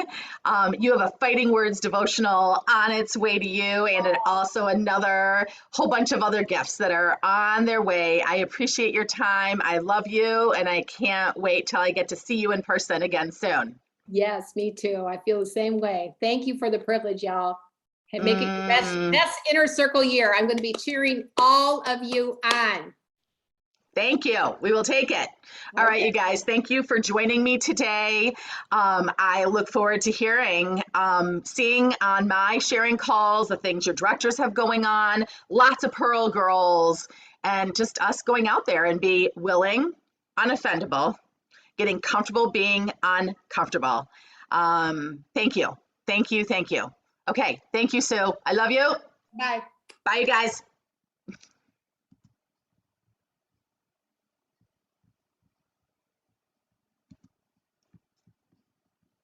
S1: You have a Fighting Words devotional on its way to you, and also another whole bunch of other gifts that are on their way. I appreciate your time. I love you, and I can't wait till I get to see you in person again soon.
S2: Yes, me too. I feel the same way. Thank you for the privilege, y'all. And make it your best inner circle year. I'm going to be cheering all of you on.
S1: Thank you. We will take it. All right, you guys, thank you for joining me today. I look forward to seeing on my sharing calls the things your directors have going on, lots of Pearl girls, and just us going out there and be willing, unoffendable, getting comfortable being uncomfortable. Thank you. Thank you. Thank you. Okay. Thank you, Sue. I love you.
S2: Bye.
S1: Bye, you guys.